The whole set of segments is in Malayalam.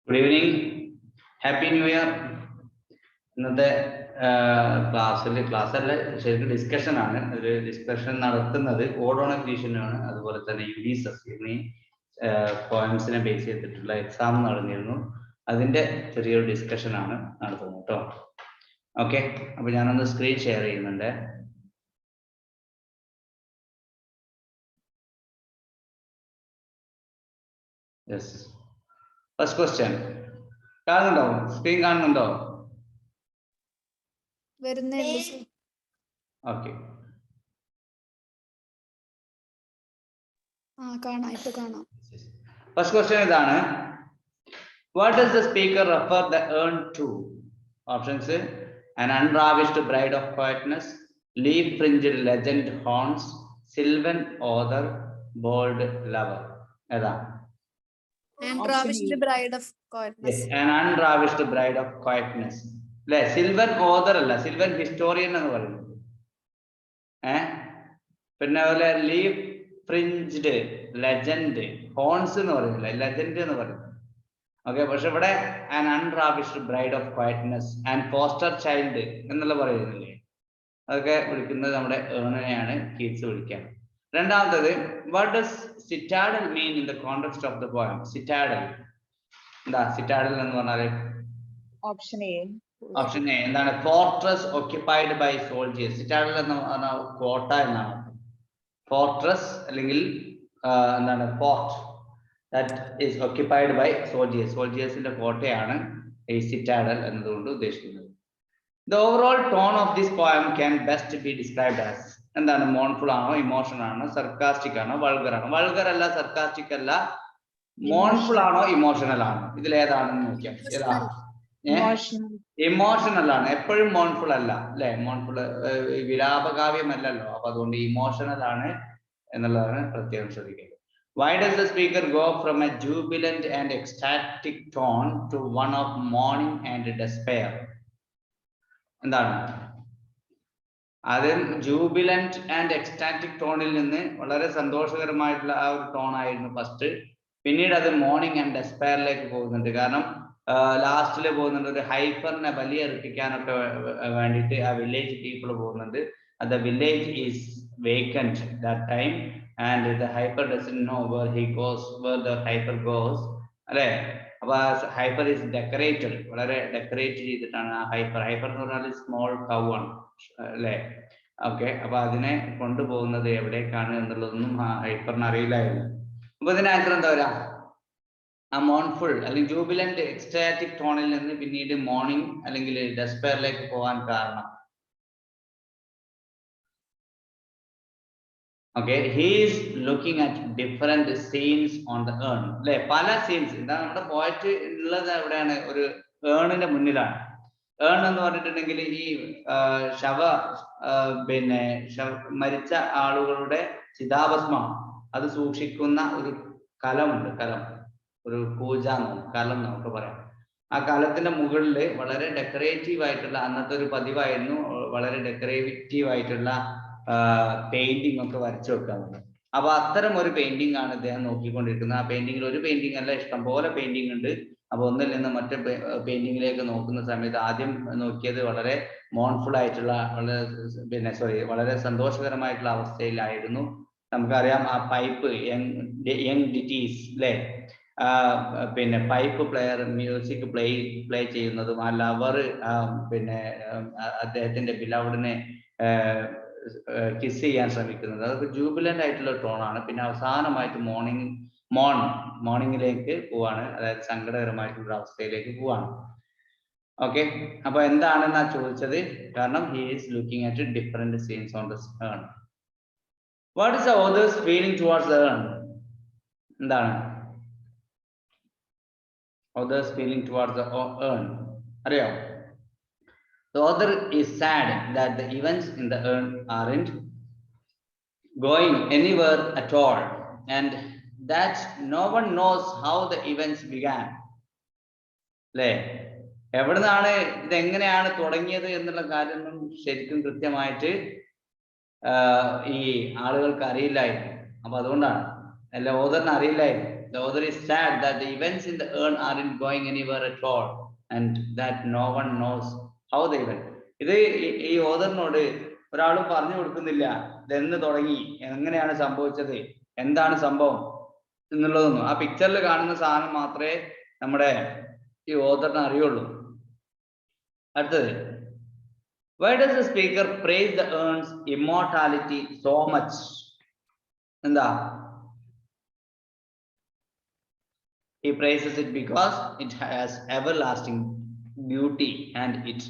Good evening. Happy New Year. ഇന്നത്തെ ക്ലാസ്സിലെ ശരിക്കും ഡിസ്കഷൻ ആണ്. ഒരു ഡിസ്കഷൻ നടത്തുന്നത് ഓഡോണക് ഡിവിഷനാണ്. അതുപോലെ തന്നെ യുഡീസസ് എന്നീ പോയിന്റ്സിനെ ബേസ് ചെയ്തിട്ടുള്ള എക്സാം നടന്നിരുന്നു. അതിന്റെ ചെറിയൊരു ഡിസ്കഷൻ ആണ് നടത്തുന്നത് കേട്ടോ. ഓക്കെ, അപ്പൊ ഞാനൊന്ന് സ്ക്രീൻ ഷെയർ ചെയ്യുന്നുണ്ട്. യെസ്, ഫസ്റ്റ് ക്വസ്റ്റ്യൻ കാണുന്നുണ്ടോ? സ്ക്രീൻ കാണുന്നുണ്ടോ? ഓക്കെ, ഫസ്റ്റ് ക്വസ്റ്റ്യൻ ഇതാണ്. What does the speaker refer the urn to? Options: an unravished bride of quietness, leaf-fringed legend horns, sylvan author, bold lover. ഏതാ? Unravished bride of quietness. Yes, an unravished bride of quietness. അല്ലെ, സിൽവൻ ഓതർ അല്ല, സിൽവൻ ഹിസ്റ്റോറിയൻ എന്ന് പറയുന്നത്. പിന്നെ അതുപോലെ ലീഫ് ഫ്രിഞ്ച്ഡ് ലെജൻഡ് ഹോൺസ് എന്ന് പറയുന്നില്ല, ലെജൻഡ് എന്ന് പറയുന്നത്. ഓക്കെ, പക്ഷെ ഇവിടെ an unravished bride of quietness and foster child എന്നുള്ള പറയുന്നില്ലേ, അതൊക്കെ വിളിക്കുന്നത് നമ്മുടെ ഏണിനെയാണ് കീറ്റ്സ് വിളിക്കാൻ. രണ്ടാമത്തത്, what does citadel mean in the context of the poem? Citadel എന്താ? സിറ്റാഡൽ എന്ന് പറഞ്ഞാല് ഓപ്ഷൻ എ എന്താണ്? Fortress occupied by soldiers. Citadel എന്ന് പറഞ്ഞാൽ കോട്ട എന്നാണ്. ഫോർട്രസ് അല്ലെങ്കിൽ എന്താണ്, fort that is occupied by soldiers. സോൾജിയേഴ്സിന്റെ കോട്ടയാണ് ഈ സിറ്റാഡൽ എന്നതുകൊണ്ട് ഉദ്ദേശിക്കുന്നത്. The overall tone of this poem can best be described as എന്താണ്? മോൺഫുൾ ആണോ, ഇമോഷണൽ ആണോ, സർക്കാസ്റ്റിക് ആണോ, വൾഗർ ആണോ? വൾഗർ അല്ല, സർക്കാസ്റ്റിക് അല്ല, മോൺഫുൾ ആണോ, ഇമോഷണൽ ആണോ? ഇതിലേതാണെന്ന് നോക്കിയാൽ ഏതാ? ഇമോഷണൽ ആണ്. എപ്പോഴും മോൺഫുൾ അല്ല അല്ലെ? മോൺഫുൾ വിലാപകാവ്യമല്ലല്ലോ, അപ്പൊ അതുകൊണ്ട് ഇമോഷണൽ ആണ് എന്നുള്ളതാണ് പ്രത്യേകം ശ്രദ്ധിക്കുന്നത്. Why does the speaker go from a jubilant and ecstatic tone to one of mourning and despair? എന്താണ്? ആദ്യം ജൂബിലന്റ് ആൻഡ് എക്സ്റ്റാറ്റിക് ടോണിൽ നിന്ന് വളരെ സന്തോഷകരമായിട്ടുള്ള ആ ഒരു ടോൺ ആയിരുന്നു ഫസ്റ്റ്. പിന്നീട് അത് മോർണിംഗ് ആൻഡ് ഡെസ്പയറിലേക്ക് പോകുന്നുണ്ട്. കാരണം ലാസ്റ്റില് പോകുന്നുണ്ട് ഒരു ഹൈപ്പറിനെ ബലിയർപ്പിക്കാനൊക്കെ വേണ്ടിയിട്ട് ആ വില്ലേജ് പീപ്പിൾ പോകുന്നുണ്ട്. The village is vacant that time and the hyper doesn't know where he goes, where the hyper goes, അല്ലെ? അപ്പൊ ഹൈപ്പർ is decorated, വളരെ ഡെക്കറേറ്റ് ചെയ്തിട്ടാണ് ആ ഹൈപ്പർ എന്ന് പറഞ്ഞാൽ സ്മോൾ കൗ ആണ് അല്ലെ? ഓക്കെ, അപ്പൊ അതിനെ കൊണ്ടുപോകുന്നത് എവിടേക്കാണ് എന്നുള്ളതൊന്നും ആ ഹൈപ്പറിന് അറിയില്ലായിരുന്നു. അപ്പൊ ഇതിന് ആൻസർ എന്താ വരാ? ആ മോൺഫുൾ അല്ലെങ്കിൽ ജൂബിലന്റ് എക്സ്റ്റാറ്റിക് ടോണിൽ നിന്ന് പിന്നീട് മോർണിംഗ് അല്ലെങ്കിൽ ഡെസ്പെയറിലേക്ക് പോകാൻ കാരണം. Okay, he is looking at different scenes on the urn. അല്ലെ, പല സീൻസ്. ഇതാ നമ്മുടെ പോയറ്റ് ഉള്ളത് എവിടെയാണ്? ഒരു ഏണിന്റെ മുന്നിലാണ്. ഏൺ എന്ന് പറഞ്ഞിട്ടുണ്ടെങ്കിൽ ഈ പിന്നെ മരിച്ച ആളുകളുടെ ചിതാഭസ്മം അത് സൂക്ഷിക്കുന്ന ഒരു കലമുണ്ട്. കലം, ഒരു പൂജ കലം നമുക്ക് പറയാം. ആ കലത്തിന്റെ മുകളിൽ വളരെ ഡെക്കറേറ്റീവ് ആയിട്ടുള്ള, അന്നത്തെ ഒരു പതിവായിരുന്നു, വളരെ ഡെക്കറേറ്റീവ് ആയിട്ടുള്ള പെയിന്റിംഗ് ഒക്കെ വരച്ചു വെക്കാറുണ്ട്. അപ്പൊ അത്തരം ഒരു പെയിന്റിംഗ് ആണ് ഇദ്ദേഹം നോക്കിക്കൊണ്ടിരിക്കുന്നത്. ആ പെയിന്റിങ്ങിൽ ഒരു പെയിന്റിംഗ് അല്ല, ഇഷ്ടംപോലെ പെയിന്റിംഗ് ഉണ്ട്. അപ്പൊ ഒന്നിൽ നിന്ന് മറ്റേ പെയിന്റിങ്ങിലേക്ക് നോക്കുന്ന സമയത്ത് ആദ്യം നോക്കിയത് വളരെ മോൺഫുൾ ആയിട്ടുള്ള, വളരെ സന്തോഷകരമായിട്ടുള്ള അവസ്ഥയിലായിരുന്നു. നമുക്കറിയാം ആ പൈപ്പ് യങ് ഡിറ്റീസ് അല്ലെ, പിന്നെ പൈപ്പ് പ്ലെയർ മ്യൂസിക് പ്ലേ ചെയ്യുന്നതും, ആ ലവർ പിന്നെ അദ്ദേഹത്തിന്റെ ബിലവഡിനെ കിസ് ചെയ്യാൻ ശ്രമിക്കുന്നത്, അതൊക്കെ ജൂബിലന്റ് ആയിട്ടുള്ള ടോണാണ്. പിന്നെ അവസാനമായിട്ട് മോർണിംഗിലേക്ക് പോവാണ്, അതായത് സങ്കടകരമായിട്ടുള്ള അവസ്ഥയിലേക്ക് പോവാണ്. ഓക്കെ, അപ്പൊ എന്താണെന്നാ ചോദിച്ചത്? കാരണം he is looking at different scenes on the urn. What is the author's feeling towards the urn? എന്താണ് author's feeling towards the urn? അറിയോ? The author is sad that the events in the urn aren't going anywhere at all, and that no one knows how the events began. അല്ലേ, എവിടുന്നാണ് ഇതെങ്ങനെയാണ് തുടങ്ങിയത് എന്നുള്ള കാര്യമൊന്നും ശരിക്കും കൃത്യമായിട്ട് ഈ ആളുകൾക്ക് അറിയില്ലായിരുന്നു. അപ്പൊ അതുകൊണ്ടാണ് അല്ല ഓതറിന് അറിയില്ലായിരുന്നു. The author is sad that the events in the urn aren't going anywhere at all and that no one knows how they went. ഇത് ഈ ഓതറിനോട് ഒരാളും പറഞ്ഞു കൊടുക്കുന്നില്ല ഇതെന്ന് തുടങ്ങി, എങ്ങനെയാണ് സംഭവിച്ചത്, എന്താണ് സംഭവം എന്നുള്ളതൊന്നും. ആ പിക്ചറിൽ കാണുന്ന സാധനം മാത്രമേ നമ്മുടെ ഈ ഓതറിന് അറിയുള്ളൂ. അടുത്തത്, why does the speaker praise the urn's immortality so much? എന്താ? He praises it because it has everlasting beauty and it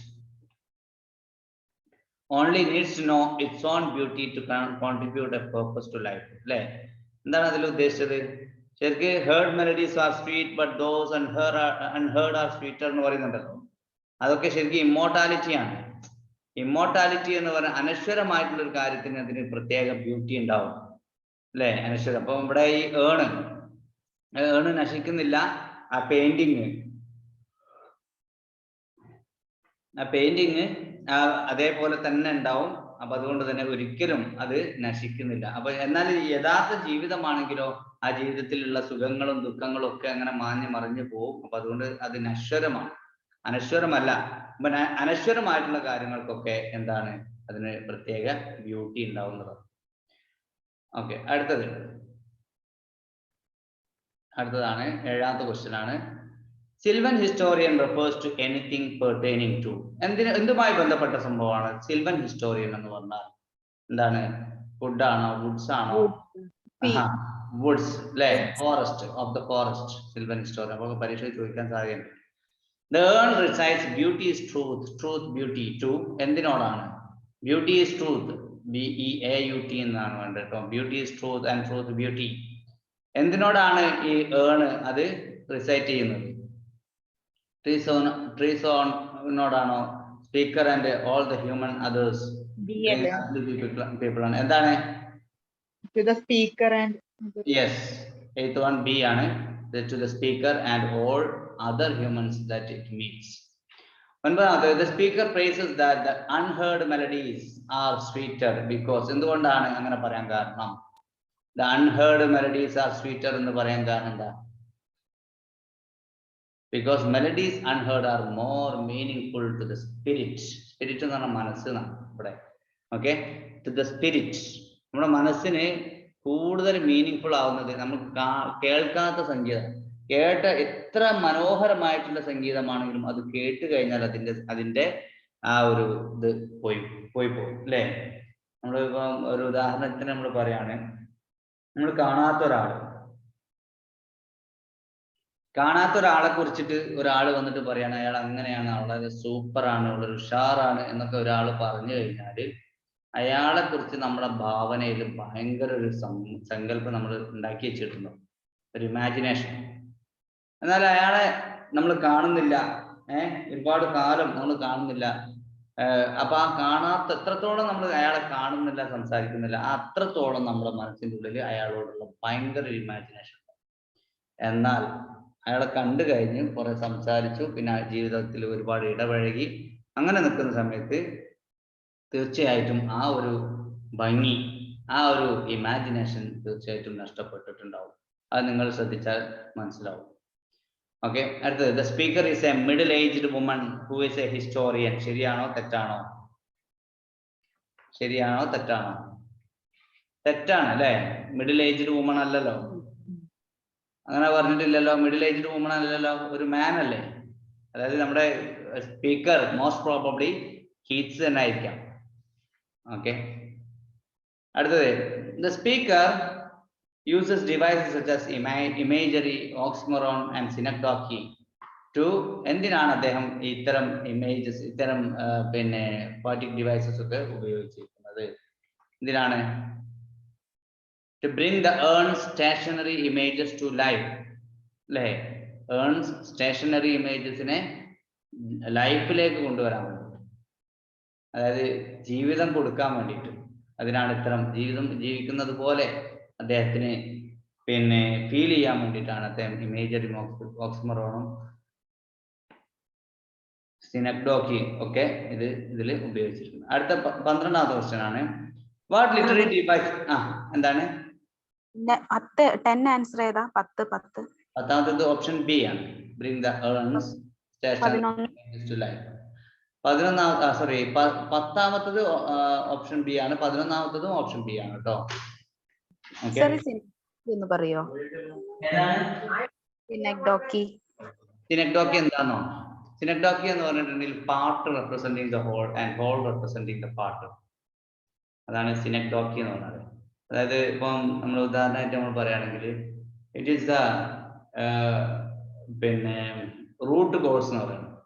only needs to know its own beauty to contribute a purpose to life. അല്ലേ? എന്താണ് അതിൽ ഉദ്ദേശിച്ചത്? ശരിക്ക് heard melodies are sweet but those unheard are sweeter എന്ന് പറയുന്നുണ്ടല്ലോ. അതൊക്കെ ശരിക്കും ഇമ്മോർട്ടാലിറ്റിയാണ്. ഇമ്മോർട്ടാലിറ്റി എന്ന് പറഞ്ഞാൽ അനശ്വരമായിട്ടുള്ള ഒരു കാര്യത്തിന് അതിന് പ്രത്യേക ബ്യൂട്ടി ഉണ്ടാവും, അല്ലെ? അനശ്വരം. അപ്പൊ ഇവിടെ ഈ ഏണ് നശിക്കുന്നില്ല. ആ പെയിന്റിങ് അതേപോലെ തന്നെ ഉണ്ടാവും. അപ്പൊ അതുകൊണ്ട് തന്നെ ഒരിക്കലും അത് നശിക്കുന്നില്ല. അപ്പൊ എന്നാൽ യഥാർത്ഥ ജീവിതമാണെങ്കിലോ ആ ജീവിതത്തിലുള്ള സുഖങ്ങളും ദുഃഖങ്ങളും ഒക്കെ അങ്ങനെ മാഞ്ഞു മറിഞ്ഞു പോകും. അപ്പൊ അതുകൊണ്ട് അത് നശ്വരമാണ്, അനശ്വരമല്ല. അപ്പൊ അനശ്വരമായിട്ടുള്ള കാര്യങ്ങൾക്കൊക്കെ എന്താണ്, അതിന് പ്രത്യേക ബ്യൂട്ടി ഉണ്ടാവുന്നത്. ഓക്കെ, അടുത്തതാണ് 7ാമത്തെ ക്വസ്റ്റ്യൻ ആണ്. Sylvan historian refers to anything pertaining to. എന്തുമായി ബന്ധപ്പെട്ട സംഭവമാണ് സിൽവൻ ഹിസ്റ്റോറിയൻ എന്ന് പറഞ്ഞാൽ? എന്താണ്? വുഡ് ആണോ, വുഡ്സ് ആണോ? വുഡ്സ്, അല്ലെ? Forest, of the forest, Silvan historian. അപ്പൊ പരീക്ഷയിൽ ചോദിക്കാൻ സാധ്യതയുണ്ട്. The urn recites beauty is truth, truth beauty to. എന്തിനോടാണ്? Beauty is truth, BEAUT എന്നാണ് വേണ്ടത് കേട്ടോ. Beauty is truth and truth beauty. എന്തിനോടാണ് ഈ ഏണ് അത് റിസൈറ്റ് ചെയ്യുന്നത്? ട്രീസോണോടാണോ? Speaker and all the human others people ആണ്. എന്താണ്? To the speaker and yes, 8th one B ആണ്. To the speaker and all other humans that it meets. The speaker praises that the unheard melodies are sweeter because. എന്തുകൊണ്ടാണ് അങ്ങനെ പറയാൻ കാരണം? The unheard melodies are sweeter എന്ന് പറയാൻ കാരണം എന്താ? Because melodies unheard are more meaningful to the spirit. Spirit എന്ന് പറഞ്ഞാൽ മനസ്സാണ് ഇവിടെ. Okay, to the spirit. നമ്മുടെ മനസ്സിന് കൂടുതൽ മീനിങ് ആവുന്നത് നമുക്ക് കേൾക്കാത്ത സംഗീതം. കേട്ട എത്ര മനോഹരമായിട്ടുള്ള സംഗീതമാണെങ്കിലും അത് കേട്ട് കഴിഞ്ഞാൽ അതിന്റെ ആ ഒരു ഇത് പോയി പോകും, അല്ലേ? നമ്മളിപ്പോ ഒരു ഉദാഹരണത്തിന് നമ്മൾ പറയാണ്, നമ്മൾ കാണാത്ത ഒരാളെ കുറിച്ചിട്ട് ഒരാൾ വന്നിട്ട് പറയാണ് അയാൾ അങ്ങനെയാണ്, വളരെ സൂപ്പറാണ്, വളരെ ഉഷാറാണ് എന്നൊക്കെ ഒരാൾ പറഞ്ഞു കഴിഞ്ഞാല് അയാളെ കുറിച്ച് നമ്മുടെ ഭാവനയിൽ ഭയങ്കര ഒരു സങ്കല്പം നമ്മൾ ഉണ്ടാക്കി വെച്ചിട്ടുണ്ടോ, ഒരു ഇമാജിനേഷൻ. എന്നാൽ അയാളെ നമ്മൾ കാണുന്നില്ല, ഒരുപാട് കാലം നമ്മൾ കാണുന്നില്ല. അപ്പൊ ആ കാണാത്ത എത്രത്തോളം നമ്മൾ അയാളെ കാണുന്നില്ല, സംസാരിക്കുന്നില്ല, അത്രത്തോളം നമ്മുടെ മനസ്സിൻ്റെ ഉള്ളിൽ അയാളോടുള്ള ഭയങ്കര ഇമാജിനേഷൻ. എന്നാൽ അയാളെ കണ്ടു കഴിഞ്ഞ് കുറെ സംസാരിച്ചു, പിന്നെ ജീവിതത്തിൽ ഒരുപാട് ഇടപഴകി, അങ്ങനെ നിൽക്കുന്ന സമയത്ത് തീർച്ചയായിട്ടും ആ ഒരു ഭംഗി, ആ ഒരു ഇമാജിനേഷൻ തീർച്ചയായിട്ടും നഷ്ടപ്പെട്ടിട്ടുണ്ടാവും. അത് നിങ്ങൾ ശ്രദ്ധിച്ചാൽ മനസ്സിലാവും. ഓക്കെ, അടുത്തത്, the speaker is A middle aged woman who is A historian. ശരിയാണോ തെറ്റാണോ? തെറ്റാണ് അല്ലേ? മിഡിൽ ഏജ്ഡ് വുമൺ അല്ലല്ലോ, അങ്ങനെ പറഞ്ഞിട്ടില്ലല്ലോ. മിഡിൽ ഏജ്ഡ് വുമൺ അല്ലല്ലോ, ഒരു മാൻ അല്ലേ? അതായത് നമ്മുടെ സ്പീക്കർ മോസ്റ്റ് പ്രോബബ്ലി കീറ്റ്സ് തന്നെ ആയിരിക്കാം. ഓക്കെ, അടുത്തത്, the speaker uses devices such as imagery, oxymoron and synecdoche to. എന്തിനാണ് അദ്ദേഹം ഇത്തരം ഇമേജസ്, ഇത്തരം പിന്നെ പോയറ്റിക് ഡിവൈസസ് ഒക്കെ ഉപയോഗിച്ചിരിക്കുന്നത്? എന്തിനാണ്? To bring the urns stationary images to life, അല്ലേ? ഏൺസ് സ്റ്റേഷനറി ഇമേജസിനെ ലൈഫിലേക്ക് കൊണ്ടുവരാൻ വേണ്ടി, അതായത് ജീവിതം കൊടുക്കാൻ വേണ്ടിയിട്ട്. അതിനാണ് ഇത്തരം ജീവിക്കുന്നത് പോലെ അദ്ദേഹത്തിന് പിന്നെ ഫീൽ ചെയ്യാൻ വേണ്ടിയിട്ടാണ് അദ്ദേഹം ഇമേജറി ഓക്സിമറോണും സിനക്ഡോക്കിയും ഒക്കെ ഇതിൽ ഉപയോഗിച്ചിരിക്കുന്നത്. അടുത്ത 12ാമത്തെ ക്വസ്റ്റ്യൻ ആണ്. വാട്ട് ലിറ്റററി ഡിവൈസ്, എന്താണ്? 10 ആൻസർ ഏതാ? 10. പത്താമത്തത് ഓപ്ഷൻ ബി ആണ്. Bring the urn's station to life. 10ാമത്തത് ഓപ്ഷൻ ബി ആണ്. 11ാമത്തതും ഓപ്ഷൻ ബി ആണ് കേട്ടോ. ഒന്ന് പറയോ? സിനെക്ഡോക്കി എന്താണോ? സിനെക്ഡോക്കി എന്ന് പറഞ്ഞിട്ടുണ്ടെങ്കിൽ part representing the whole and whole representing the part. അതാണ് സിനെക്ഡോക്കി എന്ന് പറഞ്ഞത്. അതായത് ഇപ്പം നമ്മൾ ഉദാഹരണമായിട്ട് നമ്മൾ പറയുകയാണെങ്കിൽ ഇറ്റ് ഈസ് ദ പിന്നെ റൂട്ട് കോഴ്സ് എന്ന് പറയുന്നത്.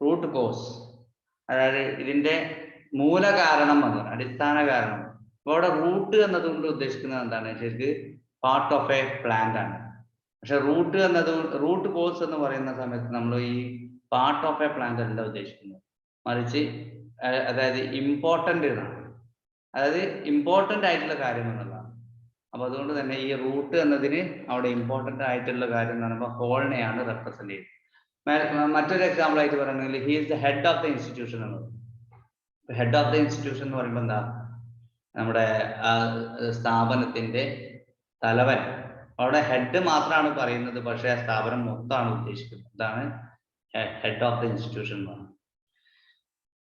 റൂട്ട് കോഴ്സ് അതായത് ഇതിന്റെ മൂല കാരണം എന്ന് പറയുന്നത്, അടിസ്ഥാന കാരണം. അപ്പോൾ അവിടെ റൂട്ട് എന്നതുകൊണ്ട് ഉദ്ദേശിക്കുന്നത് എന്താണ്? ശരിക്ക് പാർട്ട് ഓഫ് എ പ്ലാന്റ് ആണ്. പക്ഷെ റൂട്ട് കോഴ്സ് എന്ന് പറയുന്ന സമയത്ത് നമ്മൾ ഈ പാർട്ട് ഓഫ് എ പ്ലാന്റ് അല്ല ഉദ്ദേശിക്കുന്നത്, മറിച്ച് അതായത് ഇമ്പോർട്ടൻ്റ് എന്നാണ്. അതായത് ഇമ്പോർട്ടൻ്റ് ആയിട്ടുള്ള കാര്യം എന്നുള്ളതാണ്. അപ്പൊ അതുകൊണ്ട് തന്നെ ഈ റൂട്ട് എന്നതിന് അവിടെ ഇമ്പോർട്ടൻ്റ് ആയിട്ടുള്ള കാര്യം എന്ന് പറയുമ്പോൾ ഹോളിനെയാണ് റെപ്രസെന്റ് ചെയ്യുന്നത്. മറ്റൊരു എക്സാമ്പിൾ ആയിട്ട് പറയുകയാണെങ്കിൽ he is the head of the institution എന്ന് പറയും. ഹെഡ് ഓഫ് ദ ഇൻസ്റ്റിറ്റ്യൂഷൻ എന്ന് പറയുമ്പോൾ എന്താ? നമ്മുടെ സ്ഥാപനത്തിന്റെ തലവൻ. അവിടെ ഹെഡ് മാത്രമാണ് പറയുന്നത്, പക്ഷേ ആ സ്ഥാപനം മൊത്തമാണ് ഉദ്ദേശിക്കുന്നത്. ഇതാണ് ഹെഡ് ഓഫ് ദ ഇൻസ്റ്റിറ്റ്യൂഷൻ എന്ന് പറയുന്നത്.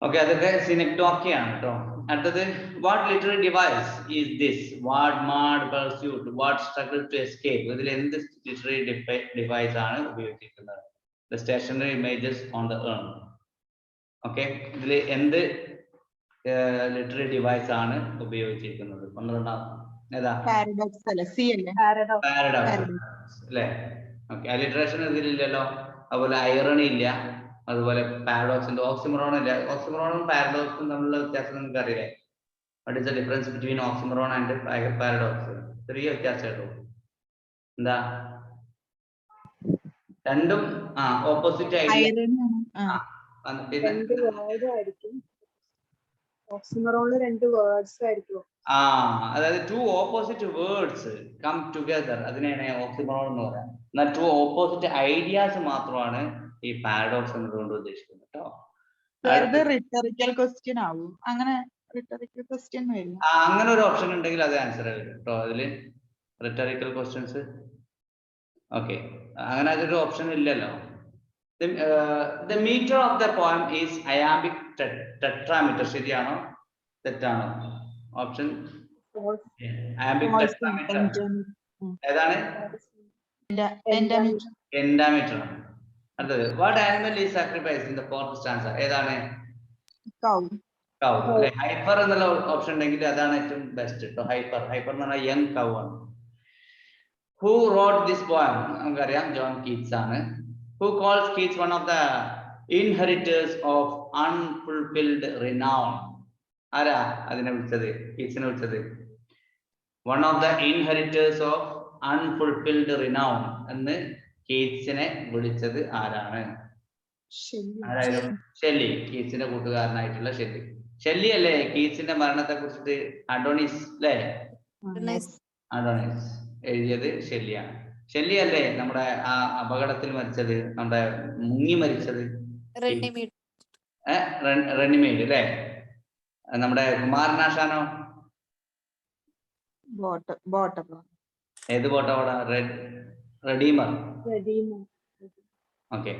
ഓക്കെ, അതൊക്കെ സിനെക്ഡോക്കി ആണ് കേട്ടോ. അടുത്തത് what literary device is this? What mad pursuit? What struggle to escape? ഇതിൽ എന്ത് ലിറ്റററി ഡിവൈസ് ആണ് ഉപയോഗിച്ചിരിക്കുന്നത്? The stationary images on the urn. Okay, ഇതിൽ എന്ത് ലിറ്റററി ഡിവൈസ് ആണ് ഉപയോഗിച്ചിരിക്കുന്നത്? 12 ഏതാ? പാരഡോക്സ് അല്ലേ? സി അല്ലേ? പാരഡോക്സ് അല്ലേ? ഓക്കെ, അലിട്രേഷൻ ഇതിലില്ലല്ലോ. അതുപോലെ ഐറണി ഇല്ല. അതുപോലെ പാരഡോക്സിന്റെ ഓക്സിമറോൺ ഇല്ല. ഓക്സിമറോണും പാരഡോക്സും തമ്മിലുള്ള വ്യത്യാസം നിങ്ങൾക്ക് അറിയില്ലേ? What is the difference between oxymoron and paradox? ചെറിയ വ്യത്യാസമായിട്ടു. എന്താ? രണ്ടും ഓപ്പോസിറ്റ് ഐഡിയ. അതായത് two opposite words come together, അതിനെയാണ് ഓക്സിമറോൺ എന്ന് പറയാം. എന്നാൽ ടു ഓപ്പോസിറ്റ് ഐഡിയാസ് മാത്രമാണ് ഈ പാരഡോക്സ് എന്നതുകൊണ്ട് ഉദ്ദേശിക്കുന്നത് കേട്ടോ. റിട്ടറിക്കൽ ക്വസ്റ്റ്യൻ ആവും. അങ്ങനെ റിട്ടറിക്കൽ ക്വസ്റ്റ്യൻ വരും. അങ്ങനെ ഒരു ഓപ്ഷൻ ഉണ്ടെങ്കിൽ അത് ആൻസർ വരും കേട്ടോ അതില്, റിട്ടറിക്കൽ ക്വസ്റ്റ്യൻസ്. ഓക്കെ, അങ്ങനെ അതൊരു ഓപ്ഷൻ ഇല്ലല്ലോ. The meter of the poem is iambic tetrameter. ശരിയാണോ തെറ്റാണോ? ഓപ്ഷൻ iambic tetrameter ഏതാണ്? Pentameter. അടുത്തത് what animal is sacrificed in the fourth stanza? ഏതാണ്? Cow. അല്ലെ? ഹൈപ്പർ എന്നുള്ള ഓപ്ഷൻ ഉണ്ടെങ്കിൽ അതാണ് ഏറ്റവും ബെസ്റ്റ് കേട്ടോ. ഹൈപ്പർ എന്ന് പറഞ്ഞാൽ യങ് കൗ ആണ്. Who wrote this poem? നമുക്കറിയാം, ജോൺ കീറ്റ്സ് ആണ്. Who calls Keats one of the inheritors of unfulfilled renown? ആരാ അതിനെ വിളിച്ചത്? കീറ്റ്സിനെ വിളിച്ചത് one of the inheritors of unfulfilled renown എന്ന് കീറ്റ്സിനെ വിളിച്ചത് ആരാണ്? ഷെല്ലി. കീറ്റ്സിന്റെ കൂട്ടുകാരനായിട്ടുള്ള ഷെല്ലി അല്ലേ കീറ്റ്സിന്റെ മരണത്തെ കുറിച്ചിട്ട് അഡോണിസ് അല്ലേ? അഡോണിസ് എഴുതിയത് ഷെല്ലിയാണ്. ഷെല്ലി അല്ലേ നമ്മുടെ ആ അപകടത്തിൽ മരിച്ചത്, നമ്മുടെ മുങ്ങി മരിച്ചത്? റെനിമേഡ് അല്ലേ? നമ്മുടെ കുമാരനാശാനോ? ഏത് ബോട്ടോടാ? Redeemer. Okay,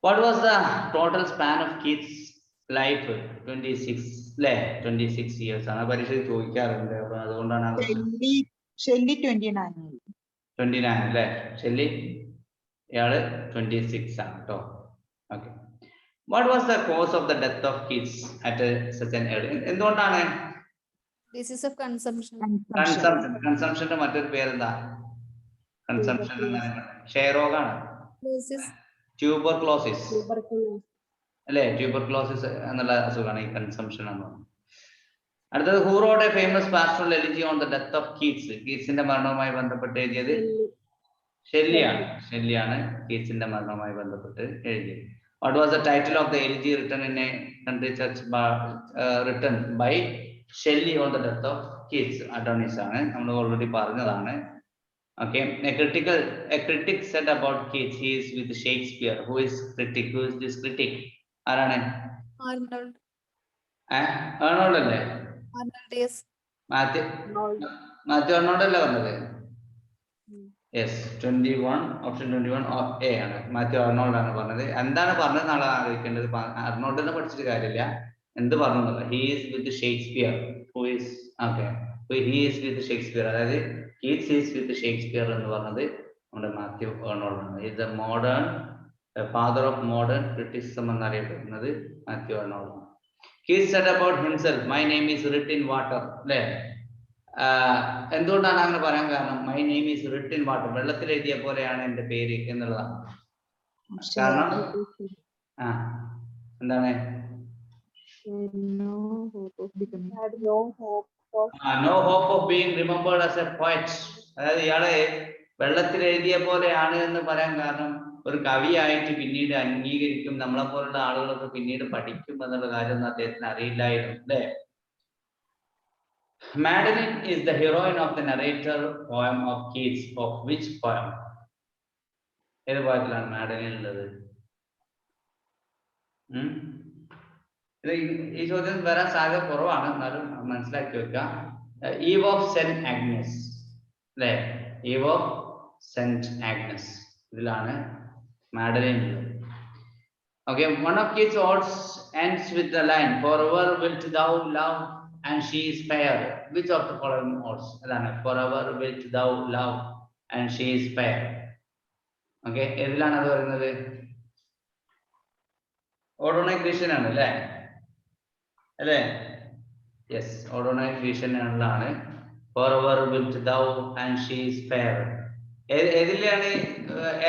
what was the total span of Keats life? 26 അല്ലേ? 26 ഇയേഴ്സ് ആണ്. പരീക്ഷയിൽ ചോദിക്കാറുണ്ട്, അപ്പൊ അതുകൊണ്ടാണ്. ഷെല്ലി 29 അല്ലേ? ഷെല്ലി ഇയാള് 26 ആണ് കേട്ടോ. Okay, what was the cause of the death of Keats at such an early? എന്തുകൊണ്ടാണ്? Disease of consumption. കൺസംഷന്റെ മറ്റൊരു പേരെന്താ? കൺസംഷൻ എന്നാണ്. ക്ഷയരോഗാണ്. ട്യൂബർക്ലോസിസ് അല്ലേ? ട്യൂബർക്ലോസിസ് എന്നുള്ള അസുഖമാണ് ഈ കൺസംഷൻ എന്ന് പറയുന്നത്. അടുത്തത് who wrote a famous pastoral elegy on the death of Keats? കീറ്റ്സിന്റെ മരണവുമായി ബന്ധപ്പെട്ട് എഴുതിയത് ഷെല്ലിയാണ് കീറ്റ്സിന്റെ മരണവുമായി ബന്ധപ്പെട്ട് എഴുതിയത്. What was the title of the elegy written in a country church written by Shelley on the death of Keats? Adonis ആണ്, നമ്മൾ ഓൾറെഡി പറഞ്ഞതാണ്. Okay, a critic said about Keats he is with Shakespeare. Who is this critic? ആരാണ്? ആർണോൾഡ് അല്ലേ? മാത്യു അർണോൾഡല്ലേ പറഞ്ഞത്? യെസ്, 21 ഓപ്ഷൻ 21 എ ആണ്. മാത്യു അർണോൾഡ് ആണ് പറഞ്ഞത്. എന്താണ് പറഞ്ഞതെന്നാണ് ആലോചിക്കേണ്ടത്. അർണോൾഡിനെ പഠിച്ചിട്ട് കാര്യമില്ല, എന്ത് പറഞ്ഞു. He is with Shakespeare. Who is okay, he is with Shakespeare, അതായത് കീറ്റ്സ് ഈസ് വിത്ത് ഷേക്സ്പിയർ എന്ന് പറഞ്ഞത് നമ്മുടെ മാത്യു അർണോൾഡ് ആണ്. Is A modern father of modern criticism എന്നറിയപ്പെടുന്നത് മാത്യു അർണോൾഡ് ആണ്. Keats said about himself, my name is written in water. അല്ലേ? എന്തുകൊണ്ടാണ് അങ്ങനെ പറയാൻ കാരണം? My name is writ in water, വെള്ളത്തിൽ എഴുതിയ പോലെയാണ് എന്റെ പേര് എന്നുള്ളതാണ് കാരണം. എന്താണ്? No hope of being remembered as a poet. അതായത് ഇയാളെ വെള്ളത്തിൽ എഴുതിയ പോലെയാണ് എന്ന് പറയാൻ കാരണം, ഒരു കവിയായിട്ട് പിന്നീട് അംഗീകരിക്കും, നമ്മളെ പോലുള്ള ആളുകളൊക്കെ പിന്നീട് പഠിക്കും എന്നുള്ള കാര്യമൊന്നും അദ്ദേഹത്തിന് അറിയില്ലായിരുന്നു. അല്ലേ? Madeline is the heroine of the narrator poem of Keats. Of which poem? ഏത് പോയത്തിലാണ് മാഡലിൻ ഉള്ളത്? ഈ ചോദ്യം വരാൻ സാധ്യത കുറവാണ്, എന്നാലും മനസ്സിലാക്കി വെക്കാം. ഈവ് ഓഫ് സെന്റ് ആഗ്നസ്, അല്ലേ? ഈവ് ഓഫ് സെന്റ് ആഗ്നസ്, ഇതിലാണ് മാഡലിൻ ഉള്ളത്. Okay, one of Keats' odes ends with the line, forever wilt thou love and she is fair. Which of the following odes? Forever wilt thou love and she is fair. Okay, ഏതിലാണ് അത് വരുന്നത്? ഓഡോണൈക് ഗ്രീഷ്യൻ ആണ് അല്ലേ? അല്ലേ? യെസ്, ഓഡോണൈക് ഗ്രീഷ്യൻ ആണ് forever wilt thou and she is fair. ഏതിലാണ്,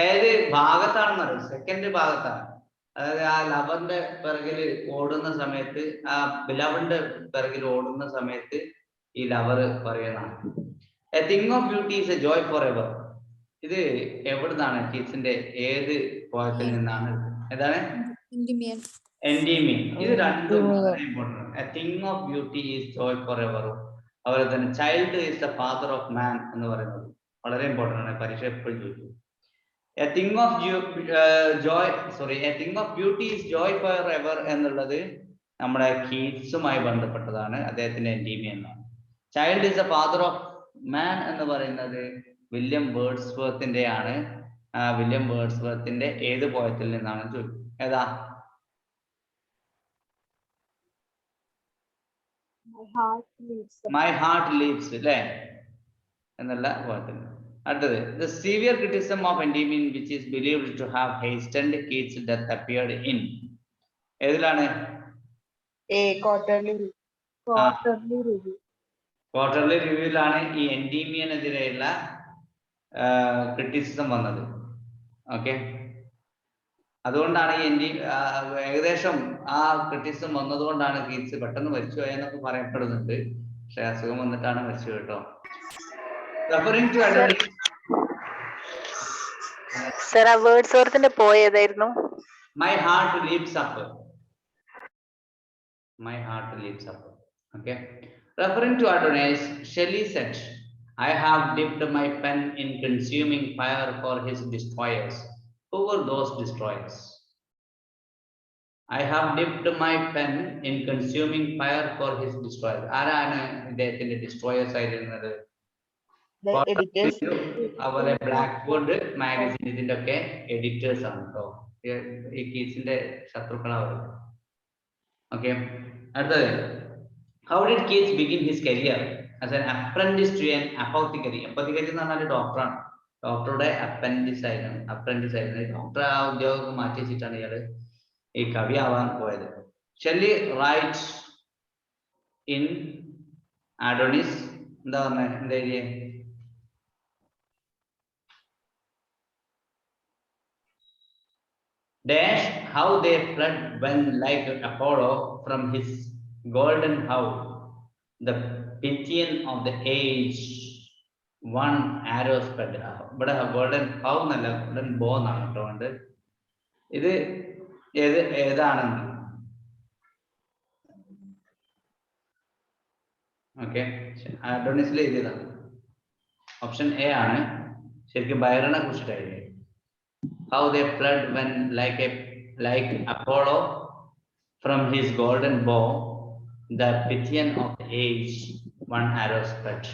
ഏത് ഭാഗത്താണെന്ന് അറിയാം? സെക്കൻഡ് ഭാഗത്താണ്. അതായത് ആ ലവറിന്റെ പിറകിൽ ഓടുന്ന സമയത്ത്, ആ ബിലവന്റെ പിറകിൽ ഓടുന്ന സമയത്ത് ഈ ലവർ പറയുന്നതാണ്, A thing of beauty is A Joy for ever. ഇത് എവിടുന്നാണ്? കീറ്റ്സിന്റെ ഏത് പോയത്തിൽ നിന്നാണ്? ഏതാണ്? എൻഡിമിയൻ. ഇത് രണ്ടും വളരെ important. A thing of beauty is Joy for ever, അതുപോലെ തന്നെ child is the father of മാൻ എന്ന് പറയുന്നത് വളരെ ഇമ്പോർട്ടൻ്റ് ആണ്, പരീക്ഷ എപ്പോഴും ചോദിക്കും. A thing of beauty is joy forever എന്നുള്ളത് നമ്മുടെ കീറ്റ്സുമായി ബന്ധപ്പെട്ടതാണ്, അദ്ദേഹത്തിന്റെ എൻഡിമിയൻ എന്നാണ്. Child is A father of മാൻ എന്ന് പറയുന്നത് വില്യം വേർഡ്സ്വർത്തിന്റെ ആണ്. വില്യം വേർഡ്സ്വർത്തിന്റെ ഏത് പോയത്തിൽ നിന്നാണ് ചോദിക്കും? ഏതാ? മൈ ഹാർട്ട് ലീവ്സ് അല്ലേ എന്നുള്ള പോയത്തിൽ. അടുത്തത്, the severe criticism of Endymion which is believed to have hastened Keats' death appeared in. ഏതിലാണ്? ക്വാർട്ടർലി റിവ്യൂലാണ് ഈ എൻഡിമിയനെതിരെയുള്ള ക്രിറ്റിസിസം വന്നത്. ഓക്കെ, അതുകൊണ്ടാണ് ഈ ഏകദേശം ആ ക്രിറ്റിസിസം വന്നതുകൊണ്ടാണ് കീറ്റ്സ് പെട്ടെന്ന് മരിച്ചു പോയെന്നൊക്കെ പറയപ്പെടുന്നുണ്ട്. പക്ഷെ അസുഖം വന്നിട്ടാണ് മരിച്ചു കേട്ടോ. Referring to സർ, ആ വേർഡ്സ്വർത്തിന്റെ പോയതായിരുന്നു? My heart leaps up. My heart leaps up. Okay. Referring to Adonais, Shelley said, I have dipped my pen in consuming fire for his destroyers. Who were those destroyers? I have dipped my pen in consuming fire for his destroyers. ആരാണ് ഇദ്ദേഹത്തിന്റെ ഡിസ്ട്രോയേഴ്സ് ആയിരുന്നത്? അതുപോലെ ബ്ലാക്ക്വുഡ് മാഗസിൻ, ഇതിന്റെ ഒക്കെ എഡിറ്റേഴ്സ് ആണ് കേട്ടോ. ഈ കീറ്റ്സിന്റെ ശത്രുക്കളാണ്. ഓക്കെ, അടുത്തത്, how did Keats begin his career as an apprentice to an apothecary? Apothecary എന്ന് പറഞ്ഞാൽ ഡോക്ടറാണ്. ഡോക്ടറുടെ അപ്രന്റീസ് ആയിരുന്നു. ഡോക്ടർ ആ ഉദ്യോഗം മാറ്റി വെച്ചിട്ടാണ് ഇയാള് ഈ കവി ആവാൻ പോയത്. ഷെല്ലി റൈറ്റ്സ് ഇൻ അഡോണിസ്, എന്താ പറഞ്ഞത്? എന്താ എഴുതിയേ? Dash how they fled when like Apollo from his golden how, the Pythian of the age, one arrow sped. ഇവിടെ golden how എന്നല്ല, golden bow എന്നാണ് കേട്ടോ. ഇത് ഏതാണെന്ന്? ഓക്കെ, അഡോണിസിൽ എഴുതിയതാണ്. ഓപ്ഷൻ എ ആണ് ശരിക്കും ബൈറനെ കുറിച്ചിട്ടായിരുന്നു. How they fled when like Apollo from his golden bow, the Pythian of the age, one arrow sped.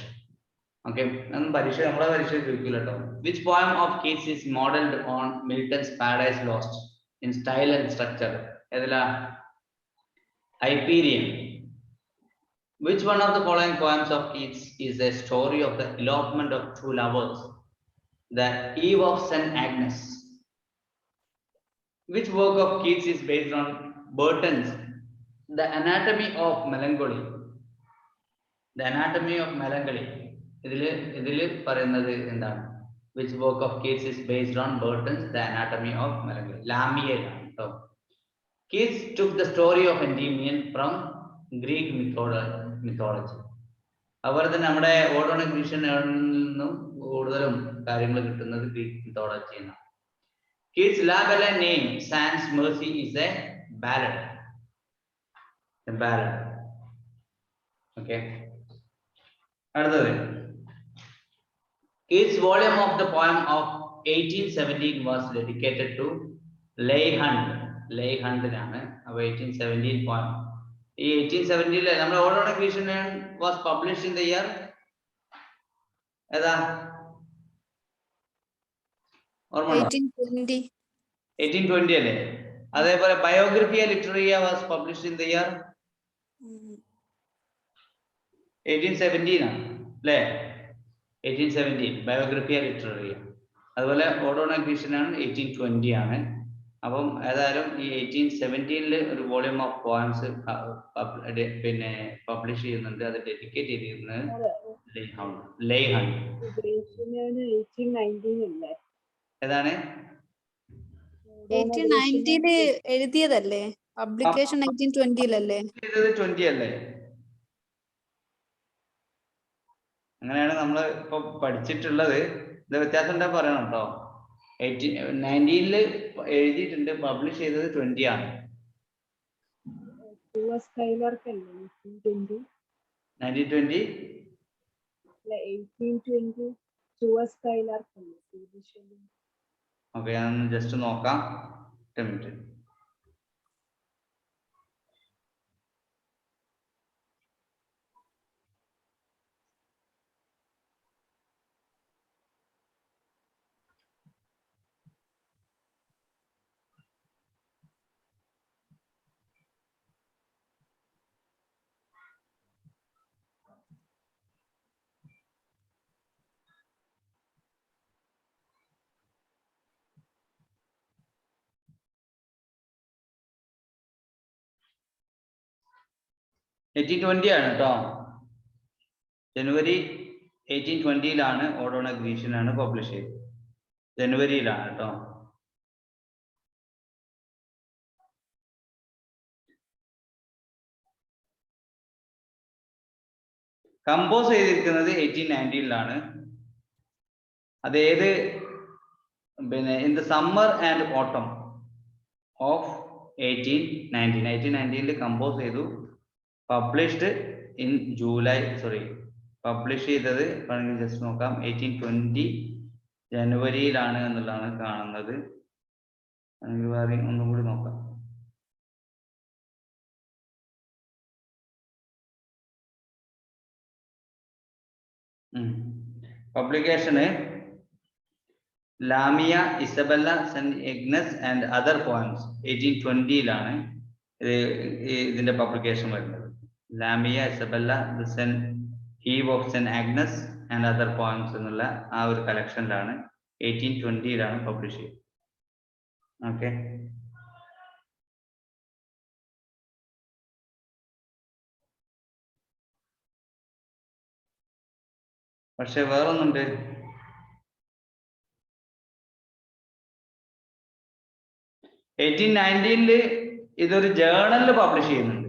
Okay, and പരീക്ഷ നമ്മളെ പരീക്ഷ ചോദിക്കില്ല കേട്ടോ. Which poem of Keats is modeled on Milton's Paradise Lost in style and structure? ഏതിലാ? Hyperion. Which one of the following poems of Keats is a story of the elopement of two lovers? The Eve of St. Agnes. Which work of Keats is based on Burton's The Anatomy of Melancholy? The Anatomy of Melancholy. ഇതില് പറയുന്നത് എന്താണ്? Which work of Keats is based on Burton's The Anatomy of Melancholy? ലാമിയയിലാണ് കേട്ടോ. Keats took the story of Endymion from Greek mythology. അതുപോലെ തന്നെ നമ്മുടെ ഓഡോൺ ഗ്രീഷ്യനിൽ നിന്നും കൂടുതലും കാര്യങ്ങൾ കിട്ടുന്നത് ഗ്രീക്ക് മിത്തോളജിയിൽ നിന്നാണ്. Keats' La Belle name Sans Mercy is a ballad. A ballad. Okay. അടുത്തത് Keats' volume of the poem of 1817 was dedicated to Leigh Hunt. Leigh Huntനാണ്. അപ്പോൾ 1817 poem. ഈ 1817 നമ്മുടെ ഓഡോൺ Grecian was published in the year ഏതാ? ഓർമ്മയുണ്ടോ? 1820. 1820 അല്ലേ? അതേപോലെ Biographia Literaria was published in the year 1817 ആണ് അല്ലേ? 1817 ബയോഗ്രഫിയ ലിറ്റററിയ. അതുപോലെ ഓഡോൺ ഗ്രീഷ്യൻ ആണ് 1820 ആണ്. അപ്പം ഏതായാലും ഈ 1817 ഒരു വോളിയം ഓഫ് പോയംസ് പിന്നെ പബ്ലിഷ് ചെയ്യുന്നുണ്ട്. അത് ഡെഡിക്കേറ്റ് ചെയ്തിരുന്നത് ലെയ് ഹണ്ട്. ഏതാണ്? 1890 എഴുതിയതല്ലേ? പബ്ലിക്കേഷൻ 1920 20 അല്ലേ? അങ്ങനെയാണ് നമ്മൾ ഇപ്പൊ പഠിച്ചിട്ടുള്ളത്. ഇത് വ്യത്യാസം എന്താ പറയണം കേട്ടോ. 1919 എഴുതിയിട്ടുണ്ട്, പബ്ലിഷ് ചെയ്തത് 20 ആണ്. 1920 ഓക്കെ, ഞാൻ ജസ്റ്റ് നോക്കാം. 10 മിനിറ്റ്. ആണ് കേട്ടോ. ജനുവരി 1820 ഓഡോൺ ഗ്രീഷ്യനാണ് പബ്ലിഷ് ചെയ്തത്. ജനുവരിയിലാണ് കേട്ടോ. കമ്പോസ് ചെയ്തിരിക്കുന്നത് 1819 അതേത് പിന്നെ ഇൻ ദ സമ്മർ ആൻഡ് ഓട്ടം ഓഫ് 1819 കമ്പോസ് ചെയ്തു. പബ്ലിഷ്ഡ് ഇൻ ജൂലൈ, പബ്ലിഷ് ചെയ്തത് വേണമെങ്കിൽ ജസ്റ്റ് നോക്കാം 1820 ജനുവരിയിലാണ് എന്നുള്ളതാണ് കാണുന്നത്. അല്ലെങ്കിൽ വേറെ ഒന്നും കൂടി നോക്കാം. Publication Lamia Isabella Saint Agnes and other poems 1820 ഇതിന്റെ പബ്ലിക്കേഷൻ വരുന്നത്. Lamia Isabella the Saint Eve of Saint Agnes and other poems എന്നുള്ള ആ ഒരു കളക്ഷനിലാണ് 1820 പബ്ലിഷ് ചെയ്തത്. ഓക്കെ, പക്ഷെ വേറൊന്നുണ്ട്. ഇതൊരു ജേർണലിൽ പബ്ലിഷ് ചെയ്യുന്നുണ്ട്.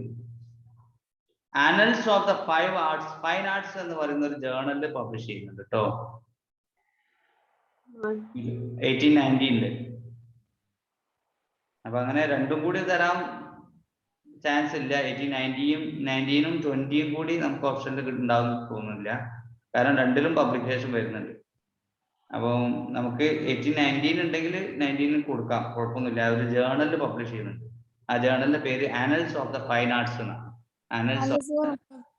Annals of the fine arts എന്ന് പറയുന്ന ഒരു ജേർണലിൽ പബ്ലിഷ് ചെയ്യുന്നുണ്ട് കേട്ടോ 1819. അപ്പൊ അങ്ങനെ രണ്ടും കൂടി തരാൻ ചാൻസ് ഇല്ല. 1819 20 കൂടി നമുക്ക് ഓപ്ഷനിൽ ഉണ്ടാവും തോന്നുന്നില്ല, കാരണം രണ്ടിലും പബ്ലിക്കേഷൻ വരുന്നുണ്ട്. അപ്പം നമുക്ക് 1819 ഉണ്ടെങ്കിൽ 19 കൊടുക്കാം, കുഴപ്പമൊന്നുമില്ല. ഒരു ജേർണലിൽ പബ്ലിഷ് ചെയ്യുന്നുണ്ട്. ആ ജേർണലിന്റെ പേര് Annals of the fine arts എന്നാണ്. ആനൽസ്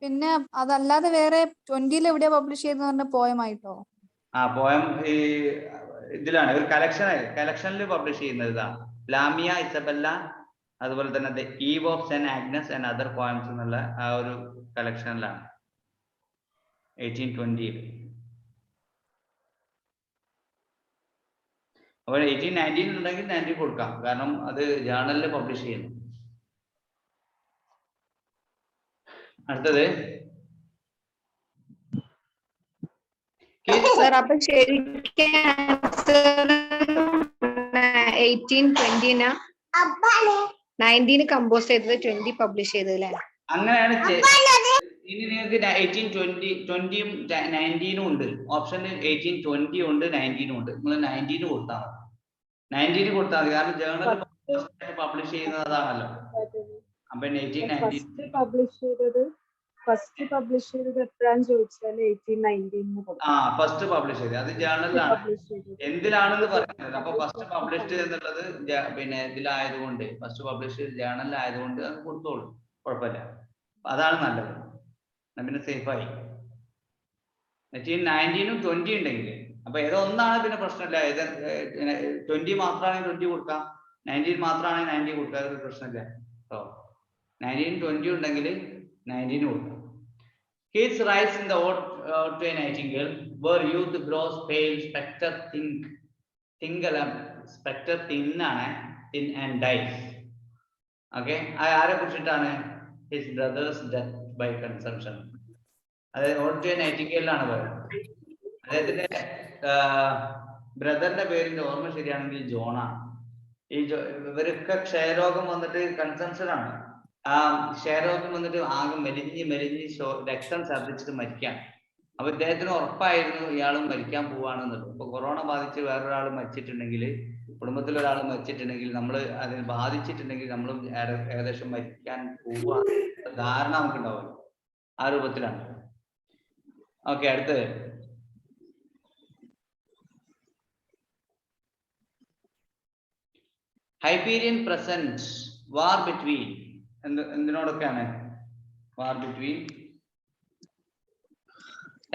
പിന്നെ അതല്ലാതെ വേറെ 20 എവിടെയാ പബ്ലിഷ് ചെയ്തെന്ന് പറഞ്ഞ പോയമായിട്ടോ? ആ പോയം ഈ ഇതിലാണ് ഒരു കളക്ഷനിൽ പബ്ലിഷ് ചെയ്യുന്നത് ഇതാ ലാമിയ ഇസബെല്ല, അതുപോലെ തന്നെ the eve of Saint Agnes and other poems എന്നുള്ള ആ ഒരു കളക്ഷനിലാണ് 1820. അപ്പോൾ 1819 ഉണ്ടെങ്കിൽ 90 കൊടുക്കാം, കാരണം അത് ജേർണലിൽ പബ്ലിഷ് ചെയ്യുന്നു. അടുത്തത് സർ അപ്പൊ ശരിക്കും 1820 19 കമ്പോസ് ചെയ്തത് 20 പബ്ലിഷ് ചെയ്തത് അല്ലേ? അങ്ങനെയാണ്. ഇനി നിങ്ങൾക്ക് 1820 19 ഉണ്ട് ഓപ്ഷനിൽ, 1820 ഉണ്ട് 19 ഉണ്ട്. നിങ്ങൾ 19 കൊടുത്താൽ മതി. 19 കൊടുത്താൽ മതി, കാരണം ജേർണൽ പബ്ലിഷ് ചെയ്യുന്നത് അതാണല്ലോ. അപ്പൊ 1819 ഫസ്റ്റ് പബ്ലിഷ് ചെയ്തത് എപ്പോഴാന്ന് ചോദിച്ചാൽ 1819 ആ ഫസ്റ്റ് പബ്ലിഷ് ചെയ്തത് അത് ജേർണലിലാണ്. എന്തിലാണെന്ന് പറയുന്നത്. അപ്പൊ ഫസ്റ്റ് പബ്ലിഷ്ഡ് എന്നുള്ളത് പിന്നെ ഇതിലായതുകൊണ്ട്, ഫസ്റ്റ് പബ്ലിഷ് ജേർണലിലായതുകൊണ്ട് അത് കൊടുത്തോളൂ, കുഴപ്പമില്ല. അതാണ് നല്ലത്, പിന്നെ സേഫായി. 19 20 ഉണ്ടെങ്കിൽ അപ്പൊ ഏതോ ഒന്നാണ് പിന്നെ പ്രശ്നമില്ല. 20 മാത്രമാണെങ്കിൽ 20 കൊടുക്കാം, 19 മാത്രമാണെങ്കിൽ 90 കൊടുക്കാം, അതൊരു പ്രശ്നമില്ല കേട്ടോ. 19 20 ഉണ്ടെങ്കിൽ 19 കൊടുക്കാം. Kids rise in the ode to a nightingale, where youth grows pale, spectre spectre thin and dies. Okay, ആരെ കുറിച്ചിട്ടാണ്? His brother's death by consumption. അതായത് ഓഡ് ടു എ നൈറ്റിംഗേലാണ് പറയുന്നത്. അദ്ദേഹത്തിന്റെ ബ്രദറിന്റെ പേരിന്റെ ഓർമ്മ ശരിയാണെങ്കിൽ ജോണാണ്. ഇവരൊക്കെ ക്ഷയരോഗം വന്നിട്ട് കൺസംഷൻ ആണ്. ആ ക്ഷയരോഗം വന്നിട്ട് ആകെ മെലിഞ്ഞ് രക്തം ഛർദ്ദിച്ചിട്ട് മരിക്കാൻ. അപ്പൊ ഇദ്ദേഹത്തിന് ഉറപ്പായിരുന്നു ഇയാളും മരിക്കാൻ പോവാണെന്നുള്ളത്. ഇപ്പൊ കൊറോണ ബാധിച്ച് വേറൊരാൾ മരിച്ചിട്ടുണ്ടെങ്കിൽ, കുടുംബത്തിൽ ഒരാൾ മരിച്ചിട്ടുണ്ടെങ്കിൽ, നമ്മൾ അതിന് ബാധിച്ചിട്ടുണ്ടെങ്കിൽ നമ്മളും ഏകദേശം മരിക്കാൻ പോവാ ധാരണ നമുക്ക് ഉണ്ടാവുമല്ലോ. ആ രൂപത്തിലാണ്. ഓക്കെ, അടുത്തത് ഹൈപ്പീരിയൻ പ്രസന്റ് വാർ ബിറ്റ്വീൻ എന്തിനോടൊക്കെയാണ്? War between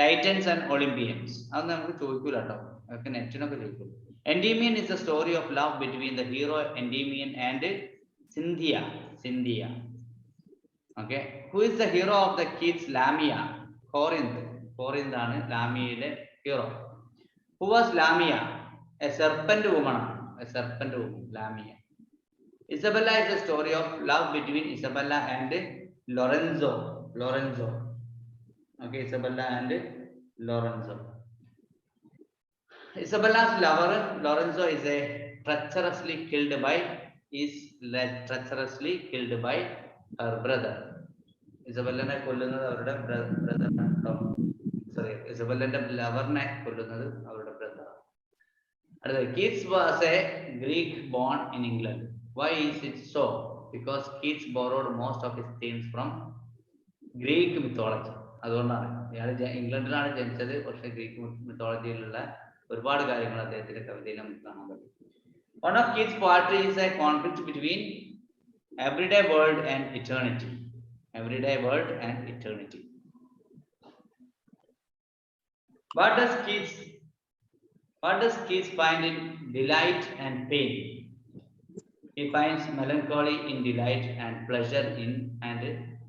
Titans and Olympians. അത് നമുക്ക് ചോദിക്കൂല കേട്ടോ, അതൊക്കെ നെറ്റിനൊക്കെ ചോദിക്കും. Endymion is the story of love between the hero Endymion and Cynthia. Okay, who is the hero of the kids? Lamia. Corinth ആണ് ലാമിയയിലെ hero. Who was Lamia? A serpent woman. Lamia. Isabella is the story of love between Isabella and Lorenzo. Okay, Isabella and Lorenzo. Isabella's lover Lorenzo is treacherously killed by her brother. ഇസബെല്ലനെ കൊല്ലുന്നത് അവരുടെ ബ്രദറാണ്. ഇസബെല്ലന്റെ ലവറിനെ കൊല്ലുന്നത് അവരുടെ ബ്രദറാണ്. അടുത്തത്, Keats was a Greek born in England. Why is it so? Because Keats borrowed most of his themes from Greek mythology. അതുകൊണ്ടാണ് ഇയാൾ ഇംഗ്ലണ്ടിലാണ് ജനിച്ചത്, പക്ഷെ ഗ്രീക്ക് മിത്തോളജിയിലുള്ള ഒരുപാട് കാര്യങ്ങൾ അദ്ദേഹത്തിന്റെ കവിതയിൽ നമുക്ക് കാണാൻ പറ്റും. One of Keats' poetry is a conflict between everyday world and eternity. What does Keats find in delight and pain? He finds melancholy in delight and pleasure in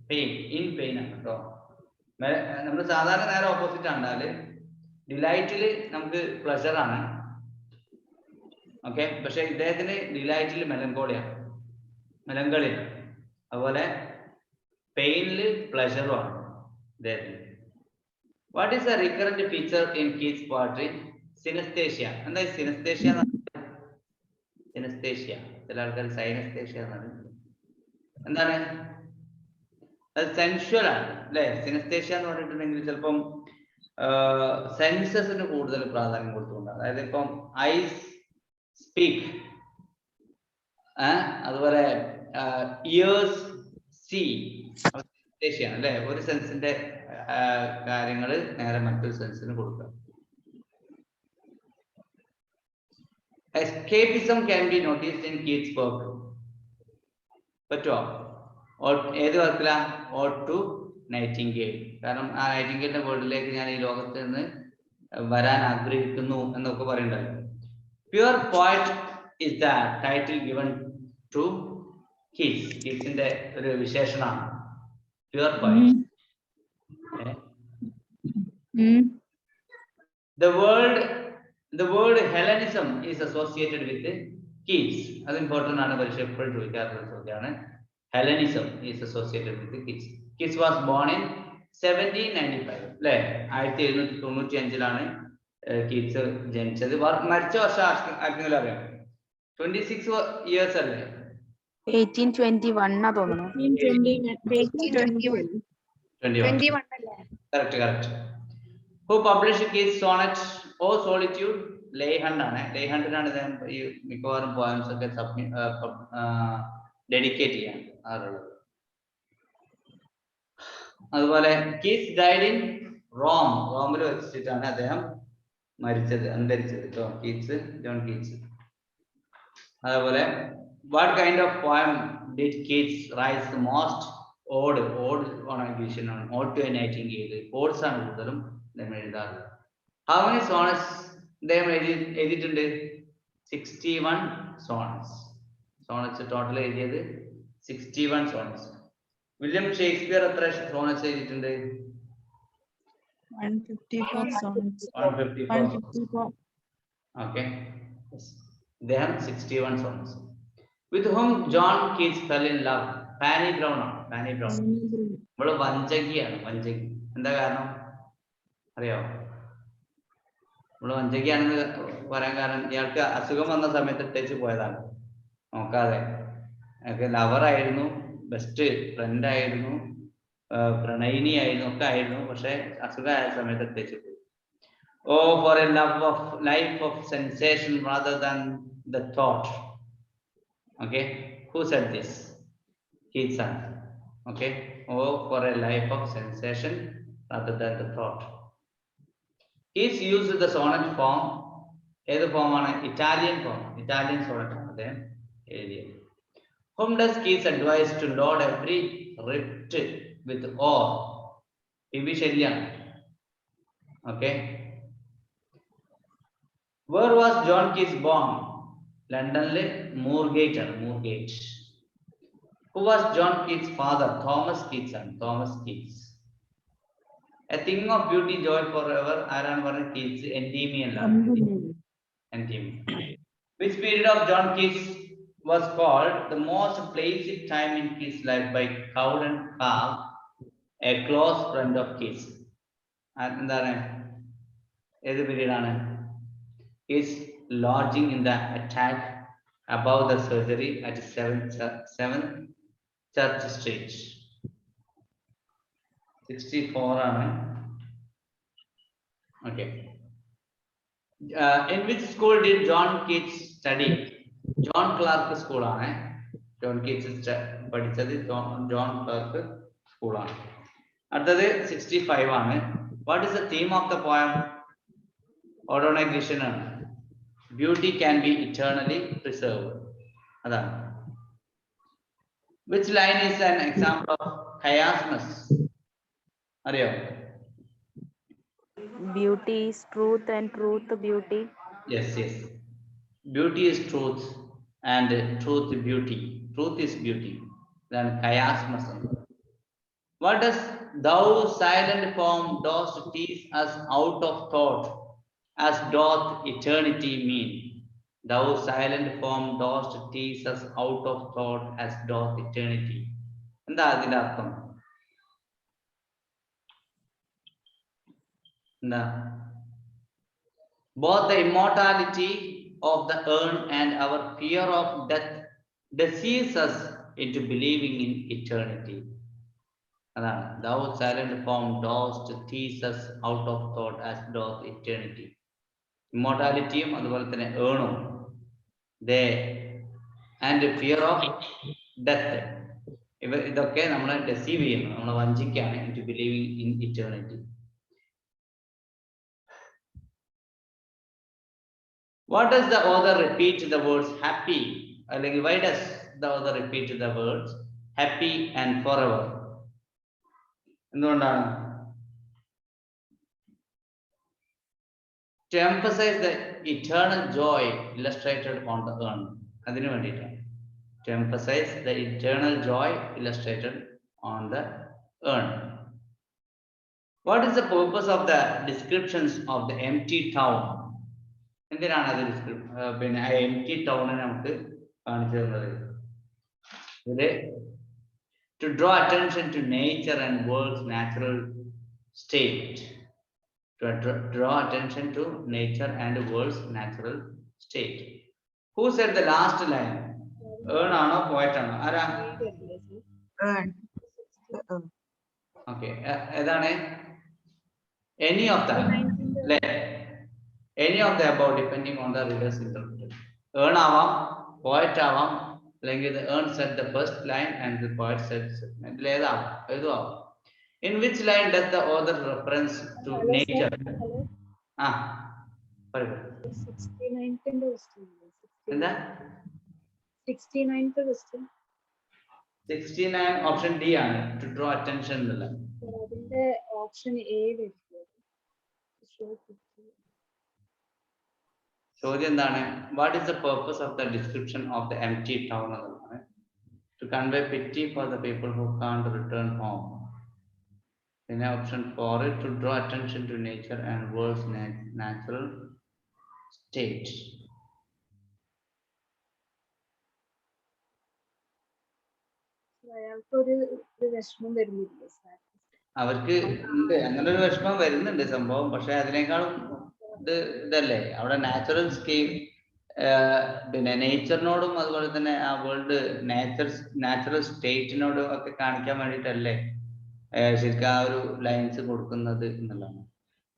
pain. കേട്ടോ. നമ്മൾ സാധാരണ നേരെ ഓപ്പോസിറ്റ് ആണ്ടാല് ഡിലൈറ്റിൽ നമുക്ക് പ്ലഷർ ആണ്. ഓക്കെ, പക്ഷെ ഇദ്ദേഹത്തിന് ഡിലൈറ്റിൽ മെലങ്കോളിയാണ്. അതുപോലെ പെയിനില് പ്ലഷറുമാണ് ഇദ്ദേഹത്തിന്. What is A recurrent feature in Keats poetry? Synaesthesia. എന്താ സിനസ്തേഷ്യ? ചില ആൾക്കാർ സൈനസ്തേഷ്യ എന്നാണ്. എന്താണ് അത്? സെൻഷ്വൽ ആണ് അല്ലെ? സിനസ്തേഷ്യ എന്ന് പറഞ്ഞിട്ടുണ്ടെങ്കിൽ ചിലപ്പം സെൻസസിന് കൂടുതൽ പ്രാധാന്യം കൊടുത്തുകൊണ്ട്, അതായത് ഇപ്പം ഐസ് സ്പീക്ക്, അതുപോലെ ഇയേഴ്സ് സീ, സിനസ്തേഷ്യ അല്ലെ? ഒരു സെൻസിന്റെ കാര്യങ്ങൾ നേരെ മറ്റൊരു സെൻസിന് കൊടുക്കുക. Escapism can be noticed in Keats' work. പറ്റുമോ? ഏത് വർക്കിലാ? Ode to Nightingale. കാരണം ആ നൈറ്റിംഗേലിന്റെ വേർഡിലേക്ക് ഞാൻ ഈ ലോകത്ത് നിന്ന് വരാൻ ആഗ്രഹിക്കുന്നു എന്നൊക്കെ പറയണ്ടല്ലോ. Pure poet is the title given to Keats. കീറ്റ്സിന്റെ ഒരു വിശേഷണമാണ് pure poet. The word Hellenism is associated with Keats. അത് important ആണ്, പക്ഷേ എപ്പോഴും ചോദിക്കാറുള്ള ചോദ്യമാണ്. Hellenism is associated with Keats. Keats was born in 1795. അല്ലേ? 1795 കീറ്റ്സ് ജനിച്ചത്. മരിച്ച വർഷം ആർക്കെങ്കിലും അറിയാം? 26 years അല്ലേ? 1821 തോന്നുന്നു. 21 അല്ലേ? correct. Who published Keats' sonnet O Solitude? Leighand ആണ്. ലേഹണ്ടിനാണ് ഇദ്ദേഹം ഈ മിക്കവാറും പോയംസ് ഒക്കെ ഡെഡിക്കേറ്റ് ചെയ്യാൻ ആറുള്ളത്. അതുപോലെ കീറ്റ്സ് ഡൈഡ് ഇൻ റോം. റോമിൽ വെച്ചിട്ടാണ് അദ്ദേഹം അന്തരിച്ചത്. John Keats. അതേപോലെ what kind of poem did Keats write the most? Ode on a vision on Ode to a Nightingale. Odes ആണ് കൂടുതലും എഴുതാറ്. How many sonnets അദ്ദേഹം എഴുതിയിട്ടുണ്ട്? 61 sonnets. ടോട്ടൽ എഴുതിയത് 61 sonnets. വില്യം ഷേക്സ്പിയർ എത്ര സോണറ്റ്സ് എഴുതിയിട്ടുണ്ട്? 154. ഓക്കെ, അദ്ദേഹം 61 sonnets. With whom John Keats fell in love? Fani brown ആണ്. നമ്മള് വഞ്ചകിയാണ്. എന്താ കാരണം അറിയാമോ? നമ്മള് വഞ്ചകിയാണെന്ന് പറയാൻ കാരണം ഇയാൾക്ക് അസുഖം വന്ന സമയത്ത് ഇട്ടേച്ച് പോയതാണ്, നോക്കാതെ. ലവറായിരുന്നു, ബെസ്റ്റ് ഫ്രണ്ട് ആയിരുന്നു, പ്രണയിനി ആയിരുന്നു, ഒക്കെ ആയിരുന്നു. പക്ഷെ അസുഖമായ സമയത്ത് ഇട്ടേച്ച് പോയി. Oh, for a life of sensation rather than the thought. Okay, who said this? Keats. Okay, oh, for a life of sensation rather than the thought. Keats used the sonnet form. ഏത് ഫോമാണ്? ഇറ്റാലിയൻ sonnet ആണ് അദ്ദേഹം എഴുതിയത്. Whom does Keats advise to load every rift with ore? P.B. Shelley. Okay. Where was John Keats born? ലണ്ടനിലെ മൂർഗേറ്റ്. Who was John Keats' father? Thomas Keats. A thing of beauty, joy forever. ആരാണ് പറഞ്ഞത്? Keats. Endymion. Which period of John Keats was called the most placid time in Keats' life by Cowden Carr, a close friend of Keats? എന്താണ്? ഏത് പീരീഡ് ആണ്? Is lodging in the attack above the surgery at 7th Church Street. 64 ആണ്. Okay. In which school did John Keats study? John Clark School ആണ്. John Keats പഠിച്ചത് John Clark School ആണ്. അടുത്തത് 65 ആണ്. What is the theme of the poem? Ode on a Vision ആണ്. Beauty can be eternally preserved. അതാണ്. Which line is an example of chiasmus? അറിയോ? Beauty is truth and truth beauty. Yes. Beauty is truth and truth beauty. Truth is beauty. Then chiasmus. What does thou silent form dost tease us out of thought, as doth eternity mean? Thou silent form dost tease us out of thought, as doth eternity. എന്താ അതിന്റെ അർത്ഥം? എന്താ? Both the immortality of the urn and our fear of death deceives us into believing in eternity. അതാണ്. Thou silent form dost tease us out of thought, as doth eternity. ഇമ്മോർട്ടാലിറ്റിയും അതുപോലെ തന്നെ ഏണും ആൻഡ് ഫിയർ ഓഫ് ഡെത്ത്, ഇതൊക്കെ നമ്മളെ ഡെസീവ് ചെയ്യുന്നു, നമ്മളെ വഞ്ചിക്കാണ്. In to believing in eternity. What does the author repeat the words happy? അല്ലെങ്കിൽ why does the author repeat the words happy and forever? എന്തുകൊണ്ടാണ്? To emphasize the eternal joy illustrated on the urn. അതിനു വേണ്ടിയിട്ടാണ്. To emphasize the eternal joy illustrated on the urn. What is the purpose of the descriptions of the empty town? എന്തിനാണ് അത് പിന്നെ ആ empty town നമുക്ക് കാണിച്ചു തന്നത്? ഇതില് to draw attention to nature and world's natural state. To draw attention to nature and world's natural state. Who said the last line? Earn ആണോ poet ആണോ? ആരാ? Earn. Okay. ഏതാണ്? Any of them. Any of the above depending on the reader's interpretation. Earn ആവാം, poet ആവാം, അല്ലെങ്കിൽ earn said the first line and the poet said ഇതിൽ ഏതാവാം? ഏതും ആവാം. In which line does the author reference to nature? പറയൂ. 69th question. എന്താ? 69th question. 69 ഓപ്ഷൻ ഡി ആണ്. To draw attention എന്നുള്ള. അതിന്റെ ഓപ്ഷൻ എ വരുന്നത്. ചോദ്യം എന്താണ്? What is the purpose of the description of the empty town എന്നുള്ളതാണ്. To convey pity for the people who can't return home. പിന്നെ option 4 to draw attention to nature and world's natural state. അയാൾക്കൊരു വിഷമം വരുന്നില്ല സാർ. അവർക്ക് ഉണ്ട് അങ്ങനെ ഒരു വിഷമം വരുന്നുണ്ട് സംഭവം. പക്ഷെ അതിനേക്കാളും ഇതല്ലേ അവിടെ നാച്ചുറൽ സ്കീം, പിന്നെ നേച്ചറിനോടും അതുപോലെ തന്നെ ആ വേൾഡ് നാച്ചുറൽ സ്റ്റേറ്റിനോടും ഒക്കെ കാണിക്കാൻ വേണ്ടിയിട്ടല്ലേ ശരിക്കും ആ ഒരു ലൈൻസ് കൊടുക്കുന്നത് എന്നുള്ളതാണ്.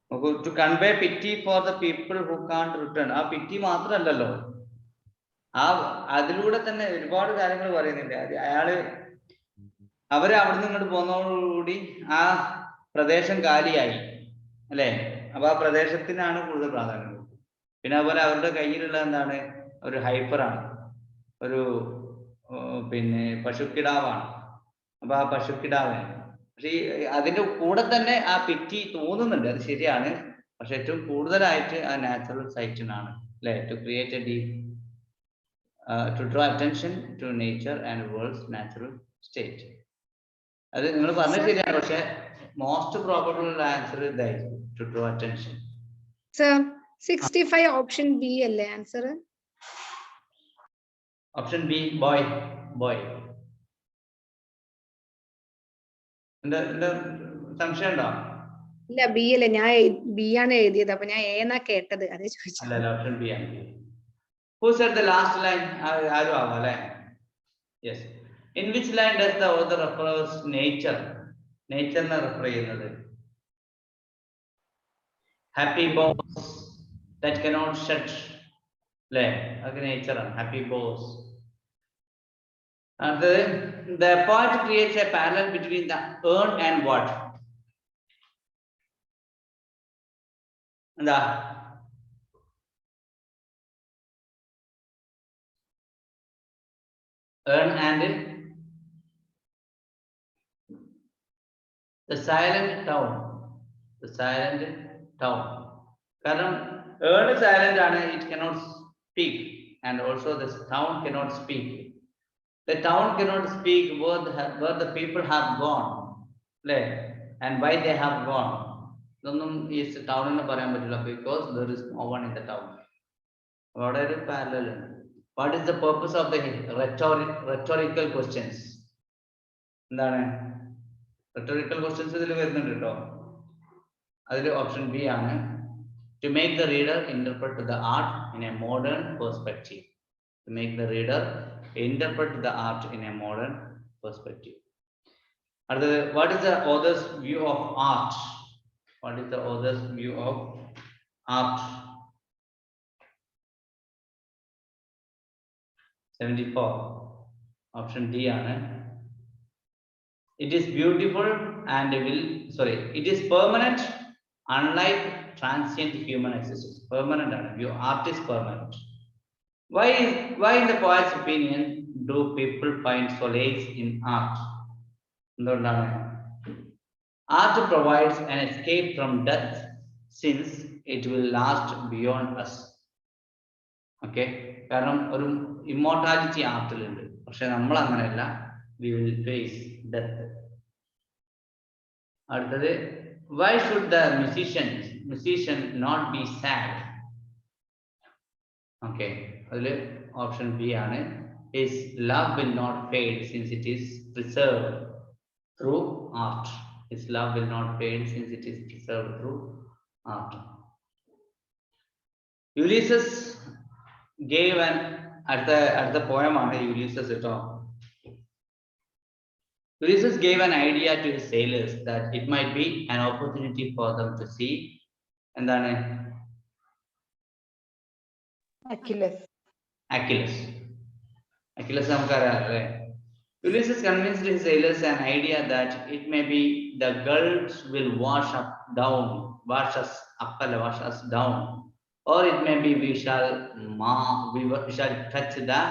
നമുക്ക് to convey pity for the people who can't return. ആ പിറ്റി മാത്രമല്ലല്ലോ, ആ അതിലൂടെ തന്നെ ഒരുപാട് കാര്യങ്ങൾ പറയുന്നുണ്ട്. അവര് അവിടുന്ന് ഇങ്ങോട്ട് പോകുന്നതോടുകൂടി ആ പ്രദേശം കാലിയായി അല്ലെ. അപ്പൊ ആ പ്രദേശത്തിനാണ് കൂടുതൽ പ്രാധാന്യം. പിന്നെ അതുപോലെ അവരുടെ കയ്യിലുള്ള എന്താണ്, ഒരു ഹൈപ്പറാണ്, ഒരു പിന്നെ പശുക്കിടാവാണ്. അപ്പൊ ആ പശുക്കിടാവാണ്. പക്ഷെ അതിന്റെ കൂടെ തന്നെ ആ പിറ്റി തോന്നുന്നുണ്ട്, അത് ശരിയാണ്. പക്ഷെ ഏറ്റവും കൂടുതലായിട്ട് ആ നാച്ചുറൽ സൈറ്റിനാണ് അല്ലെ. To create a deep to draw attention to nature and world's natural state. അത് നിങ്ങൾ പറഞ്ഞത് ശരിയാണ്. പക്ഷെ മോസ്റ്റ് പ്രോബബിൾ ആൻസർ ഇതായിരിക്കും, to draw attention. Sir 65 option B അല്ലേ ആൻസർ? Option B boy. എന്താ സംശയം ഉണ്ടോ? ഇല്ല, ബി അല്ലേ. ഞാൻ ബി ആണ് എഴുതിയത്. അപ്പൊ ഞാൻ എ എന്നാ കേട്ടത്, അതേ ചോദിച്ചു. അല്ല, ഓപ്ഷൻ ബി ആണ്. Who said the last line? ആരും ആവാം അല്ലെ. Yes. In which line does the author refers nature? നേച്ചറിനെ റെഫർ ചെയ്യുന്നത്. Happy boughs that cannot shed അല്ലെ, അത് നേച്ചറാണ്. Happy boughs. The poet creates a parallel between the urn and what? എന്താ? Urn and the silent town. കാരണം urn silent ആണ്, it cannot speak, and also this town cannot speak. The town cannot speak where the people have gone, and why they have gone. ഇതൊന്നും ഈ ടൗണിന് പറയാൻ പറ്റില്ല, because there is no one in the town. അവിടെ ഒരു പാരലൽ ഉണ്ട്. What is the purpose of the rhetorical questions? എന്താണ് rhetorical questions? ഇതിൽ വരുന്നുണ്ട് കേട്ടോ. അതിൽ ഓപ്ഷൻ ബി ആണ്. To make the reader interpret the art in a modern perspective. To make the reader interpret the art in a modern perspective. What is the author's view of art? What is the author's view of art? 74. Option D ആണ്. It is beautiful and it is permanent, unlike transient human existence. Permanent ആണ്. Art is permanent. Why in the poet's opinion do people find solace in art? എന്തുകൊണ്ടാണ്? Art provides an escape from death since it will last beyond us. Okay, കാരണം ഒരു ഇമ്മോർട്ടാലിറ്റി ആർട്ടിലുണ്ട്, പക്ഷെ നമ്മൾ അങ്ങനെയല്ല, we will face death. അടുത്തത്, why should the musician not be sad? Okay, അതില് ഓപ്ഷൻ ബി ആണ്. His love will not fade since it is preserved through art. His love will not fade since it is preserved through art. Ulysses gave an at the poem on Ulysses at all. Ulysses gave an idea to his sailors that it might be an opportunity for them to see, and then Achilles. Achilles namukariyalle. Ulysses convinced his sailors an idea that it may be the gulls will wash us down, or it may be we shall touch the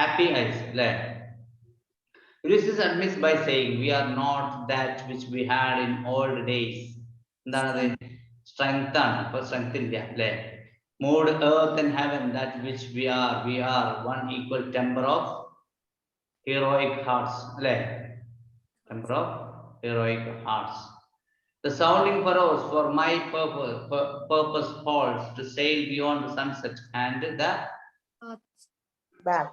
happy eyes. Ulysses admits by saying, we are not that which we had in old days. Strength illa. Moved earth and heaven, that which we are one equal temper of heroic hearts. Temper of heroic hearts. The sounding furrows for my purpose holds to sail beyond the sunset and the Bath.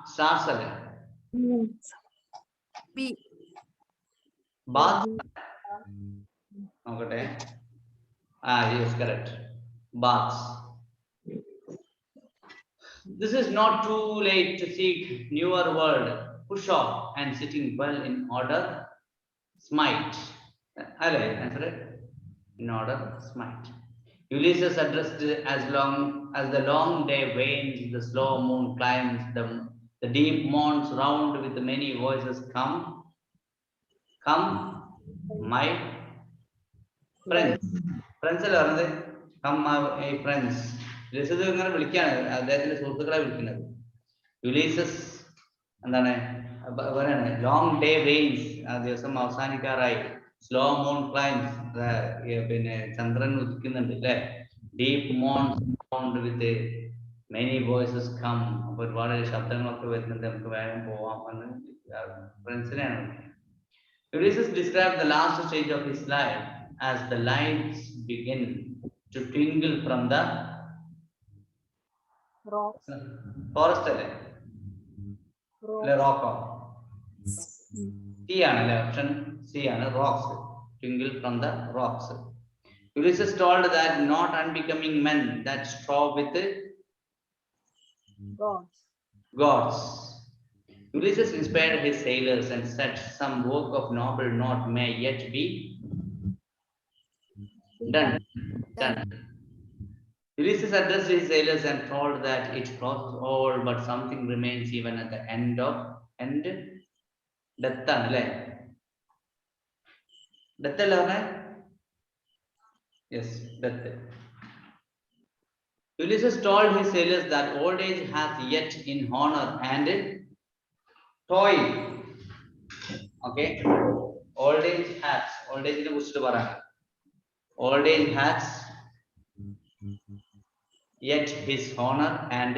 stars. Bath. Okay. Yes, correct. Baths. This is not too late to seek newer world. Push off and sitting well in order. Smite. Answer it. In order, smite. Ulysses addressed as long as the long day wanes, the slow moon climbs, the deep mourns round with the many voices. Come, my friends. Friends അല്ലേ പറഞ്ഞത്? Come, my friends. Ulysses ഇങ്ങനെ വിളിക്കാണ്, അദ്ദേഹത്തിന്റെ സുഹൃത്തുക്കളെ വിളിക്കുന്നത്. Ulysses എന്താണ് പറയാണ്, ലോങ് ഡേ വെയിൻസ്, ആ ദിവസം അവസാനിക്കാറായി. സ്ലോ മൂൺ ക്ലൈംസ്, പിന്നെ ചന്ദ്രൻ ഉദിക്കുന്നുണ്ട് അല്ലെ. Deep moans with many voices come, അപ്പൊ ഒരുപാട് ശബ്ദങ്ങളൊക്കെ വരുന്നുണ്ട്, നമുക്ക് വേഗം പോവാം എന്ന് ഫ്രണ്ട്സിനെയാണ്. Ulysses described the last stage of his life as the lights begin to twinkle from the forest അല്ലേ, റോക്കോ. C ആണ് അല്ലേ, ഓപ്ഷൻ C ആണ്, rocks. Twinkle from the rocks. Ulysses told that not unbecoming men that strove with gods. Ulysses inspired his sailors and said some work of noble note may yet be done. Ulysses addressed his sailors and told that it crosses all, but something remains even at the end. Death ആണല്ലേ? Death അല്ലേ പറഞ്ഞേ? Yes, death. Ulysses told his sailors that old age hath yet in honor and toil. Okay, old age hath, old age ne kuറിച്ചിട്ട് പറയാം. Old age hath yet his honor and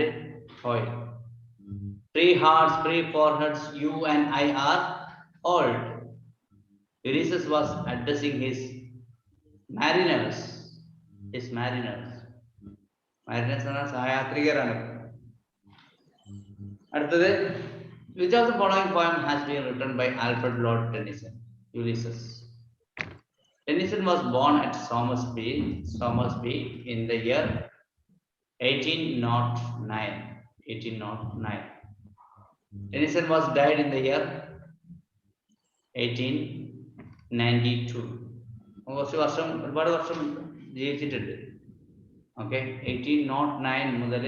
toil. 3 hearts, 3 foreheads, you and I are old. Ulysses was addressing his mariners. Mariners are sayatrikaraanu. അടുത്തത്, which of the following poem has been written by Alfred Lord Tennyson? Ulysses. Tennyson was born at Somersby in the year 1809. Tennyson was died in the year 1892. ഒരുപാട് വർഷം ജീവിച്ചിട്ടുണ്ട്. ഓക്കെ, 1809 മുതൽ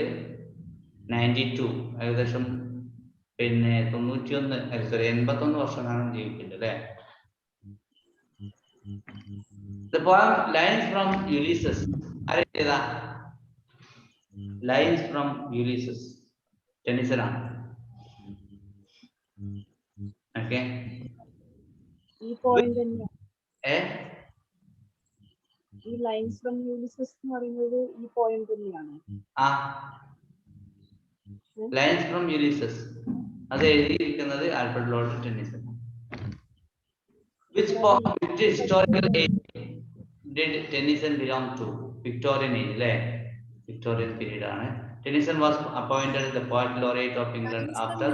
92, ഏകദേശം പിന്നെ 81 വർഷം കാണാൻ ജീവിക്കുന്നുണ്ട് അല്ലേ. The poem Lines from Ulysses, ആരേതാ? Lines from Ulysses, Tennyson ആണ്. Okay, ഈ പോയിന്റ് തന്നെയാണ്. ഏ ഈ ലൈൻസ് ഫ്രം യൂലിസസ് എന്ന് പറയുന്നത് ഈ പോയിന്റ് തന്നെയാണ്. ആ ലൈൻസ് ഫ്രം യുലിസസ് അത് എഴുതിയിരിക്കുന്നത് Alfred Lord Tennyson. Which historical age did Tennyson belong to? Victorian age, അല്ലേ? Victorian period ആണ്. Tennyson was appointed the poet laureate of England after.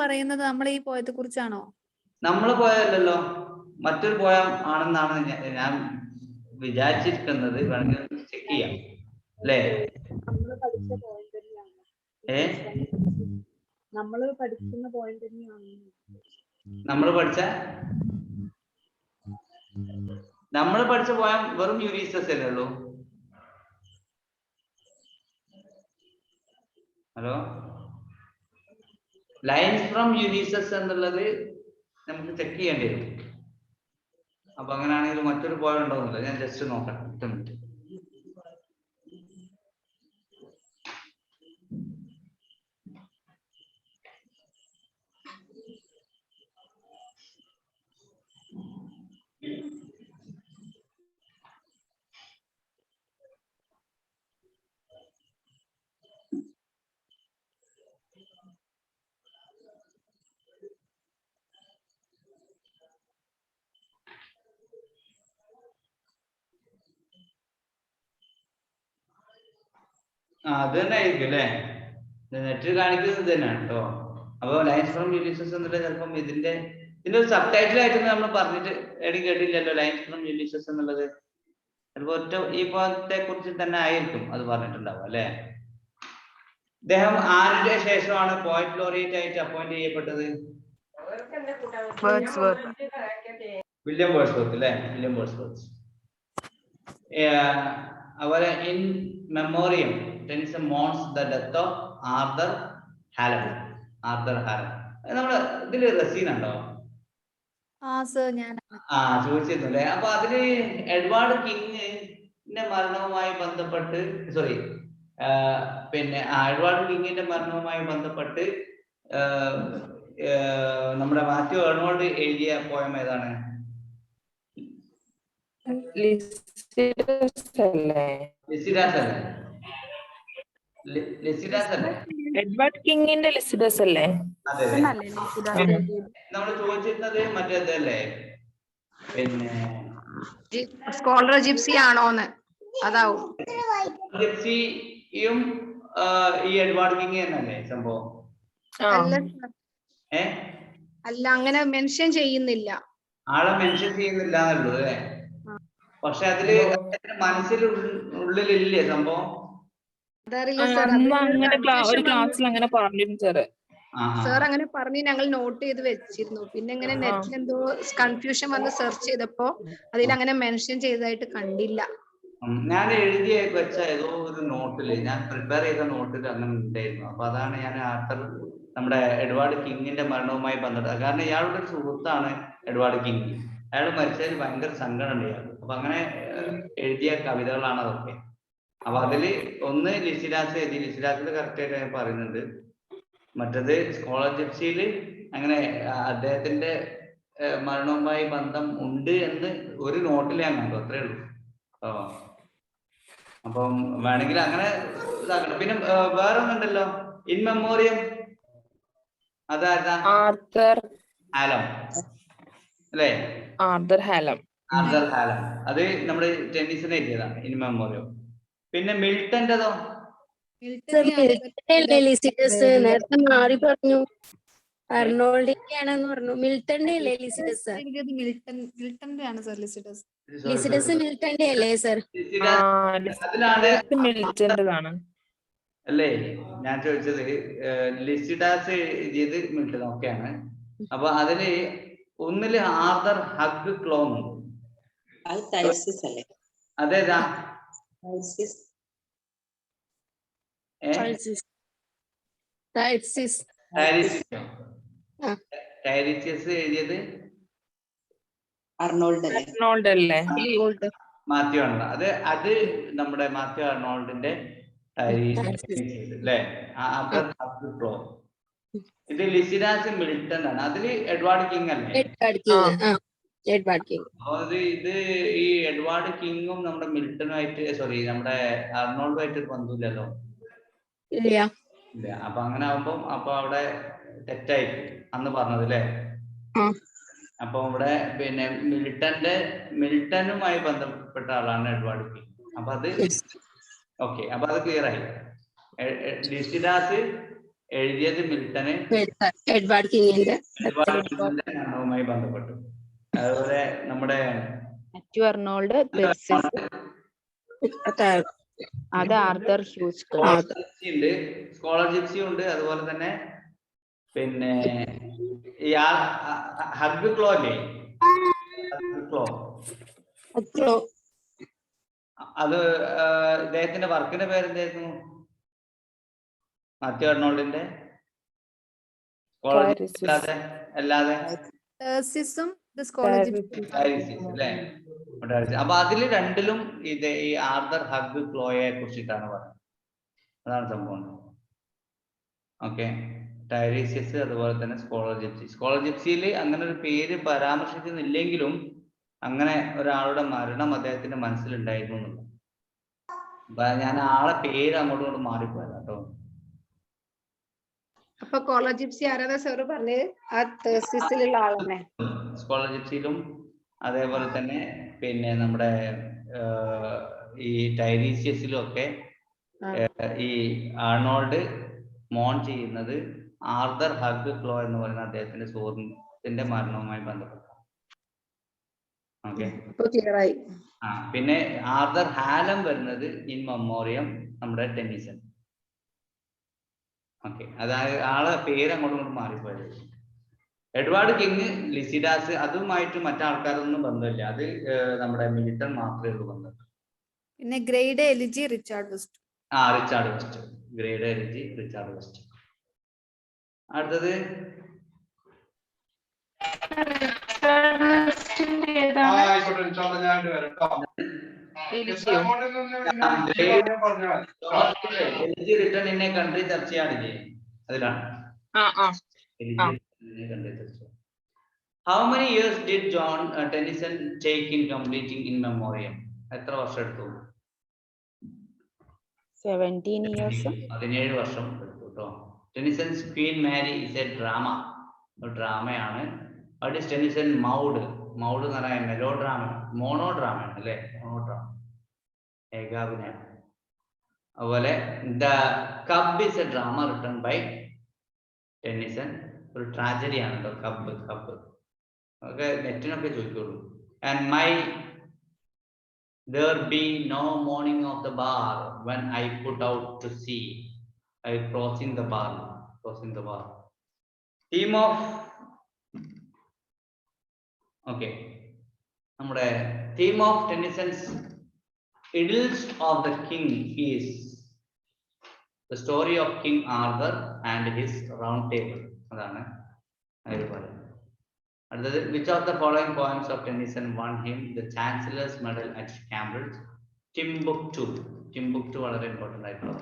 പറയുന്നത് നമ്മൾ ഈ പോയത്തെ കുറിച്ചാണോ? നമ്മൾ പോയല്ലോ, മറ്റൊരു പോയം ആണെന്നാണ് ഞാൻ വിചാരിച്ചിരിക്കുന്നത്. വേണമെങ്കിൽ ചെക്ക് ചെയ്യാം, അല്ലേ? നമ്മൾ പഠിച്ച പോയിന്റ് തന്നെയാണ്. നമ്മൾ പഠിക്കുന്ന പോയിന്റ് തന്നെയാണ്. നമ്മൾ പഠിച്ച പോയം വെറും യുലിസസ് അല്ലേ ഉള്ളൂ. ഹലോ, ലൈൻസ് ഫ്രം യുലിസസ് എന്നുള്ളത് നമുക്ക് ചെക്ക് ചെയ്യേണ്ടി വരും. അപ്പൊ അങ്ങനെയാണെങ്കിൽ മറ്റൊരു പോയം ഉണ്ടോന്നില്ല, ഞാൻ ജസ്റ്റ് നോക്കാം. 10 മിനിറ്റ്. അത് തന്നെ ആയിരിക്കും അല്ലേ, നെറ്റിൽ കാണിക്കുന്നത് തന്നെയാണ് കേട്ടോ. അപ്പൊ ലൈൻസ് ഫ്രം യുലിസസ് എന്നുള്ളത് ചിലപ്പം ഇതിന്റെ ഒരു സബ് ടൈറ്റിൽ ആയിട്ട് നമ്മൾ പറഞ്ഞിട്ട് എടി കേട്ടില്ലല്ലോ. ലൈൻസ് ഫ്രം യുലിസസ് എന്നുള്ളത് ചിലപ്പോ ഒറ്റ ഈ പോയത്തെ കുറിച്ച് തന്നെ ആയിരിക്കും അത് പറഞ്ഞിട്ടുണ്ടാവും അല്ലെ. അദ്ദേഹം ആരുടെ ശേഷമാണ് പോയറ്റ് ലോറിയേറ്റ് ആയിട്ട് അപ്പോയിന്റ് ചെയ്യപ്പെട്ടത്? വില്യം വേർഡ്സ്വർത്ത് അല്ലെ, വില്യം വേർഡ്സ്വർത്ത്. അതുപോലെ in Memoriam Tennyson Mons the death of Arthur Halam. നമ്മള് ഇതില് റസീൻ ഉണ്ടോ? ചോദിച്ചിരുന്നു അല്ലെ. അപ്പൊ അതില് എഡ്വാർഡ് കിങ്ങിന്റെ മരണവുമായി ബന്ധപ്പെട്ട് എഡ്വാർഡ് കിങ്ങിന്റെ മരണവുമായി ബന്ധപ്പെട്ട് നമ്മുടെ മാത്യു ആർണോൾഡ് എഴുതിയ പോയം ഏതാണ്? എഡ്വാർഡ് കിങ്ങിന്റെ ലിസിഡസ് അല്ലേ? അതെ, നമ്മൾ ചോദിച്ചിരുന്നത് മറ്റേതല്ലേ, പിന്നെ സ്കോളർ ജിപ്സി ആണോന്ന്. അതാവും ജിപ്സിയും ഈ എഡ്വാർഡ് കിങ് എന്നല്ലേ സംഭവം? അല്ല, അങ്ങനെ മെൻഷൻ ചെയ്യുന്നില്ല, ആളെ മെൻഷൻ ചെയ്യുന്നില്ല എന്നുള്ളൂ അല്ലേ. പക്ഷെ അതില് മനസ്സിലുള്ളിലില്ലേ സംഭവം? ഒരു ക്ലാസ്സിൽ അങ്ങനെ പറഞ്ഞിരുന്നു സാർ. അങ്ങനെ പറഞ്ഞ് ഞങ്ങൾ നോട്ട് ചെയ്ത് വെച്ചിരുന്നു. പിന്നെ ഇങ്ങനെ നെറ്റിൽ എന്തോ കൺഫ്യൂഷൻ വന്ന് സെർച്ച് ചെയ്തപ്പോ അതിലങ്ങനെ മെൻഷൻ ചെയ്തതായിട്ട് കണ്ടില്ല. ഞാൻ എഴുതി വെച്ച ഏതോ ഒരു നോട്ടില്, ഞാൻ പ്രിപ്പയർ ചെയ്ത നോട്ടിൽ അങ്ങനെ ഉണ്ടായിരുന്നു. അപ്പൊ അതാണ് ഞാൻ നമ്മുടെ എഡ്വാർഡ് കിങ്ങിന്റെ മരണവുമായി ബന്ധപ്പെട്ട, കാരണം ഇയാളുടെ ഒരു സുഹൃത്താണ് എഡ്വാർഡ് കിങ്. അയാൾ മരിച്ചതിൽ ഭയങ്കര സങ്കടം ഉണ്ട് ഇയാൾക്ക്. അപ്പൊ അങ്ങനെ എഴുതിയ കവിതകളാണ് അതൊക്കെ. അപ്പൊ അതില് ഒന്ന് ലിസിഡാസ് എഴുതി, ലിസിഡാസിൽ കറക്റ്റ് ആയിട്ട് ഞാൻ പറയുന്നുണ്ട്. മറ്റത് സ്കോളർ ജിപ്സിയിൽ അങ്ങനെ അദ്ദേഹത്തിന്റെ മരണവുമായി ബന്ധം ഉണ്ട് എന്ന് ഒരു നോട്ടിൽ ഞാൻ കണ്ടു, അത്രേ ഉള്ളൂ. അപ്പം വേണമെങ്കിൽ അങ്ങനെ ഇതാക്കണം. പിന്നെ വേറെ ഒന്നുണ്ടല്ലോ, ഇൻ മെമ്മോറിയം, അതായത് ആർതർ ഹാലം അല്ലേ? ആർതർ ഹാലം. അത് നമ്മുടെ ടെന്നിസൺ എഴുതിയതാണ്, ഇൻ മെമ്മോറിയം. പിന്നെ മിൽട്ടന്റെതോ? നേരത്തെ മാറി പറഞ്ഞു, അർണോൾഡിന്റെ ആണെന്ന് പറഞ്ഞു. മിൽട്ടന്റെ അല്ലേ ലിസിഡസ്? ലിസിഡസ് മിൽട്ടന്റെ അല്ലേ സർ? മിൽട്ടന്റെതാണ് അല്ലേ? ഞാൻ ചോദിച്ചത് ലിസിഡാസ് എഴുതിയത് മിൽട്ടൺ ഒക്കെയാണ്. അപ്പൊ അതില് ഒന്നില് ആർതർ ഹഗ് ക്ലോം ഉണ്ട്. അതേതാ? ടൈറിസിയസ് എഴുതിയത് അർണോൾഡ് അല്ലേ? മാത്യു ആർണോൾഡ്. അത് നമ്മുടെ മാത്യു ആർണോൾഡിന്റെ അല്ലേ? ഇത് ലിസിഡാസ് മിൽട്ടൺ ആണ്. അതില് എഡ്വാർഡ് കിങ് അല്ലേ? Edward king. അതായത് ഇത് ഈ എഡ്വാർഡ് കിങ്ങും നമ്മുടെ മിൽട്ടനുമായിട്ട് സോറി നമ്മുടെ അർണോൾഡുമായിട്ട് ഒരു ബന്ധമില്ലല്ലോ. ഇല്ല. ഇല്ല. അപ്പൊ അങ്ങനെ ആവുമ്പം അപ്പൊ അവിടെ തെറ്റായി അന്ന് പറഞ്ഞത് അല്ലേ. അപ്പൊ ഇവിടെ പിന്നെ മിൽട്ടനുമായി ബന്ധപ്പെട്ട ആളാണ് എഡ്വാർഡ് കിങ്. അപ്പൊ അത് ഓക്കെ. അപ്പൊ അത് ക്ലിയർ ആയി. ലിസിഡാസ് എഴുതിയത് മിൽട്ടന് എഡ്വാർഡ് കിങ്ങിന്റെ മരണവുമായി ബന്ധപ്പെട്ടു. അതുപോലെ നമ്മുടെ മാത്യു അർണോൾഡ് തെർസിസ് അത് Arthur Hugh Clough. Scholar gipsy ഉണ്ട്. അതുപോലെ തന്നെ പിന്നെ ഈ ഹഗ് ക്ലോ അല്ലേ, ക്ലോ അത് ഇദ്ദേഹത്തിന്റെ വർക്കിന്റെ പേരെന്തായിരുന്നു? മാത്യു അർണോൾഡിന്റെ അല്ലാതെ അല്ലേ. അപ്പൊ അതില് രണ്ടിലും ഇത് ഈ ആർതർ ഹഗ് ക്ലോയെ കുറിച്ചിട്ടാണ് പറയുന്നത്. അതാണ് സംഭവം. ഓക്കെ. ടൈറീസിയസ് അതുപോലെ തന്നെ സ്കോളർ ജിപ്സി. സ്കോളർ ജിപ്സിയിൽ അങ്ങനെ ഒരു പേര് പരാമർശിക്കുന്നില്ലെങ്കിലും അങ്ങനെ ഒരാളുടെ മരണം അദ്ദേഹത്തിന്റെ മനസ്സിലുണ്ടായിരുന്നു എന്നുള്ളത്. ഞാൻ ആളെ പേര് അങ്ങോട്ടും ഇങ്ങോട്ടും മാറിപ്പോയതാ കേട്ടോ. അപ്പൊ സ്കോളർ ജിപ്സി ആരാധന സാറ് പറഞ്ഞത് ആ തെർസിസിലുള്ള ആളാണ്. സ്കോളർ ജിപ്സിയിലും അതേപോലെ തന്നെ പിന്നെ നമ്മുടെ ഈ ടൈറീസിയസിലും ഒക്കെ ഈ ആർണോൾഡ് മോൺ ചെയ്യുന്നത് ആർതർ ഹഗ് ക്ലോ എന്ന് പറയുന്ന അദ്ദേഹത്തിന്റെ സുഹൃത്തിന്റെ മരണവുമായി ബന്ധപ്പെട്ട. ഓക്കെ. പിന്നെ ആർതർ ഹാലം വരുന്നത് ഇൻ മെമ്മോറിയം നമ്മുടെ ടെന്നിസൺ. ഓക്കെ. അതായത് ആളെ പേര് അങ്ങോട്ടും ഇങ്ങോട്ടും മാറിപ്പോയത്. എഡ്വാർഡ് കിങ് ലിസിഡാസ് അതുമായിട്ട് മറ്റാൾക്കാരൊന്നും ബന്ധമില്ല. അത് നമ്മുടെ മിൽട്ടൺ മാത്രമേ ഉള്ളൂ ബന്ധം. പിന്നെ grade elegy Richard west. Richard west. Grade elegy Richard west. അടുത്തത് റിട്ടേൺ ഇൻ എ കൺട്രി ചർച്ചയാണില്ലേ, അതിലാണ്. How many years did John Tennyson take in completing In Memoriam? എത്ര വർഷം എടുത്തു? 17 years. 17 വർഷം എടുത്തു കേട്ടോ. Tennyson's Queen Mary is a drama. ഒരു ഡ്രാമയാണ്. What is Tennyson Maud? Maud എന്ന് പറഞ്ഞാൽ മെലോ ഡ്രാമ, മോണോഡ്രാമ അല്ലേ, മോണോഡ്രാമ, ഏകാഭിനയം. അതുപോലെ the Cup is a drama written by Tennyson. ഒരു ട്രാജഡിയാണ് കേട്ടോ കബ്. ഒക്കെ നെറ്റിനൊക്കെ ചോദിക്കുള്ളൂ. And may there be no morning of the bar when I put out to sea. I crossing the bar. Theme of okay. നമ്മുടെ theme of Tennyson's Idylls of the King is the story of King Arthur and his round table. അതാണ് അതിൽ പറയുന്നത്. അടുത്തത് which of the following poems of Tennyson won him the Chancellor's Medal at Cambridge? Timbuktu വളരെ ഇമ്പോർട്ടൻ്റ് ആയിട്ടുള്ള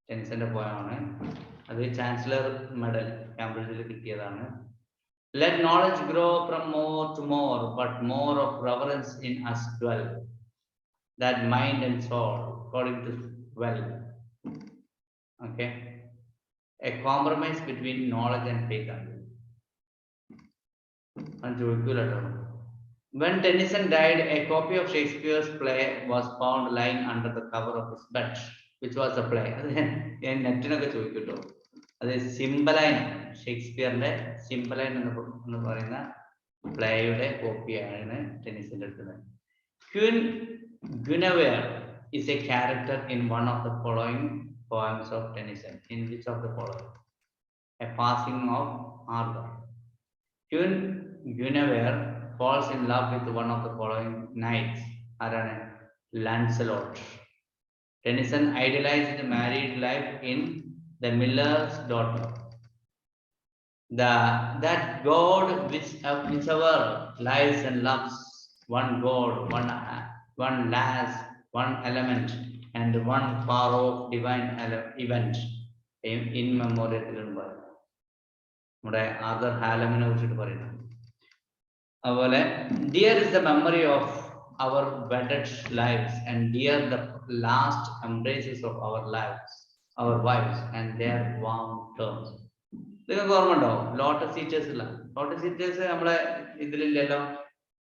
ടെന്നിസന്റെ പോയമാണ്. അത് ചാൻസലർ മെഡൽ കാംബ്രിഡ്ജിൽ കിട്ടിയതാണ്. Let knowledge grow from more to more, but more of reverence in us dwell, that mind and soul according to well. Okay, a compromise between knowledge and faith. When Tennyson died, a copy of Shakespeare's play was found lying under the cover of his bed. Which was the play? നെറ്റിനൊക്കെ ചോദിക്കട്ടോ. അത് സിംബലൈൻ, ഷേക്സ്പിയറിന്റെ സിംബലൈൻ എന്ന് പറയുന്ന പ്ലേയുടെ കോപ്പിയാണ് ടെന്നിസന്റെ എടുക്കുന്നത്. Queen Guinevere is a character in one of the following poems of Tennyson. In which of the following? A Passing of Arthur. Queen Guinevere falls in love with one of the following knights. ആരാണ്? Lancelot. Tennyson idealized the married life in The Miller's Daughter. That God whichever lives and loves, one God, one lass, one element, and one far off divine event. In memoriam നമ്മുടെ ആർതർ ഹാലമിനെ കുറിച്ചിട്ട് പറയുന്നത്. അതുപോലെ dear is the memory of our wedded lives and dear the last embraces of our lives, our wives and their warm terms. നിങ്ങൾക്ക് ഓർമ്മ ഉണ്ടോ ലോട്ടസ് സീറ്റേഴ്സ് ഇല്ല? ലോട്ടസ് സീറ്റേഴ്സ് നമ്മളെ ഇതിലില്ലല്ലോ,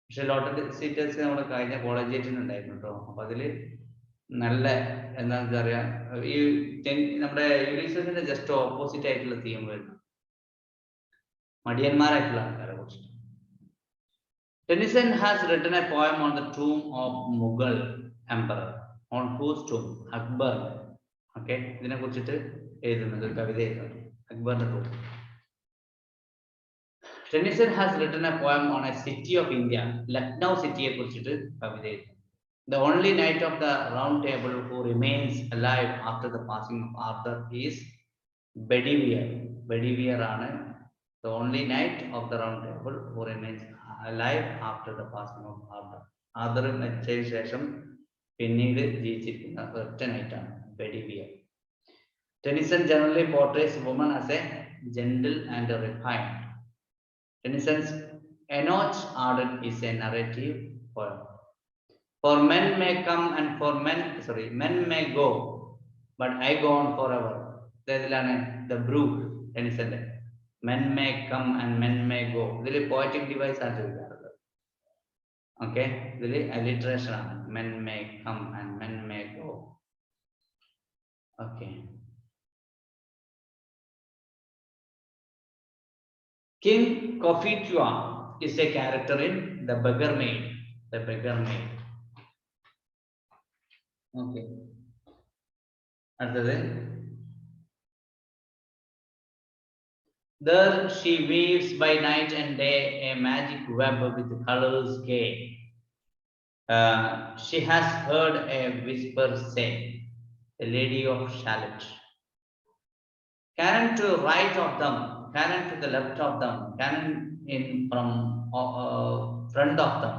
പക്ഷെ ലോട്ടസ് സീറ്റേഴ്സ് നമ്മുടെ കഴിഞ്ഞ കോളേജിൽ ഉണ്ടായിരുന്നു കേട്ടോ. അപ്പൊ അതില് നല്ല എന്താ പറയാ, ഈ നമ്മുടെ യൂണിവേഴ്സിറ്റിന്റെ ജസ്റ്റ് ഓപ്പോസിറ്റ് ആയിട്ടുള്ള തീം വരുന്നു, മടിയന്മാരായിട്ടുള്ള ആൾക്കാരെ കുറിച്ച്. Tennyson has written a poem on the tomb of Mughal emperor, on whose tomb Akbar, okay, ഇതിനെ കുറിച്ചിട്ട് എഴുതുന്നത് ഒരു കവിത എഴുതുന്നത് അക്ബറിന്റെ tomb. Tennyson has written a poem on a city of India, Lucknow cityയെ കുറിച്ചിട്ട് കവിത എഴുതുന്നു. The only knight of the round table who remains alive after the passing of Arthur is Bedivere. Bedivere ആണ് the only knight of the round table who remains alive after the passing of Arthur. Arthur മരിച്ചതിന് ശേഷം പിന്നീട് ജീവിച്ചിരിക്കുന്ന ഒറ്റ നൈറ്റാണ് Bedivere. Tennyson generally portrays women as a gentle and refined. Tennyson's Enoch Arden is a narrative poem. For men may come and men may go, but I go on forever. The brook, Tennyson's. Men may come and men may go. This is poetic device. Okay, this is alliteration. Men may come and men may go. Okay. King Cophetua is a character in The Beggar Maid. The Beggar Maid. Okay. Another. There she weaves by night and day a magic web with colors gay. She has heard a whisper say, the Lady of Shalott. Cannon to the right of them, cannon to the left of them, cannon in from front of them.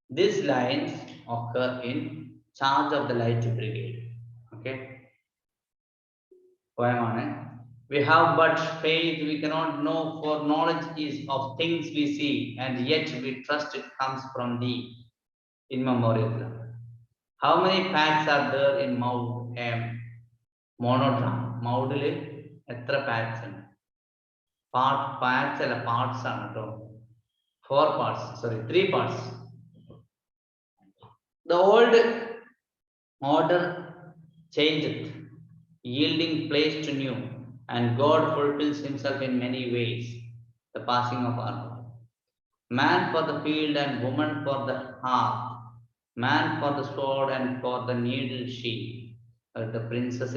These lines occur in Charge of the Light Brigade. Okay. Poem on it. We have but faith, we cannot know, for knowledge is of things we see, and yet we trust it comes from thee. In memoriam. How many pads are there in Maud monodrama? Maudile etra pads and pads and parts are 4 parts, sorry, 3 parts. The old order changeth, yielding place to new, and God fulfills himself in many ways. The passing of Arthur. Man for the field and woman for the hearth, man for the sword and for the needle sheath. The Princess.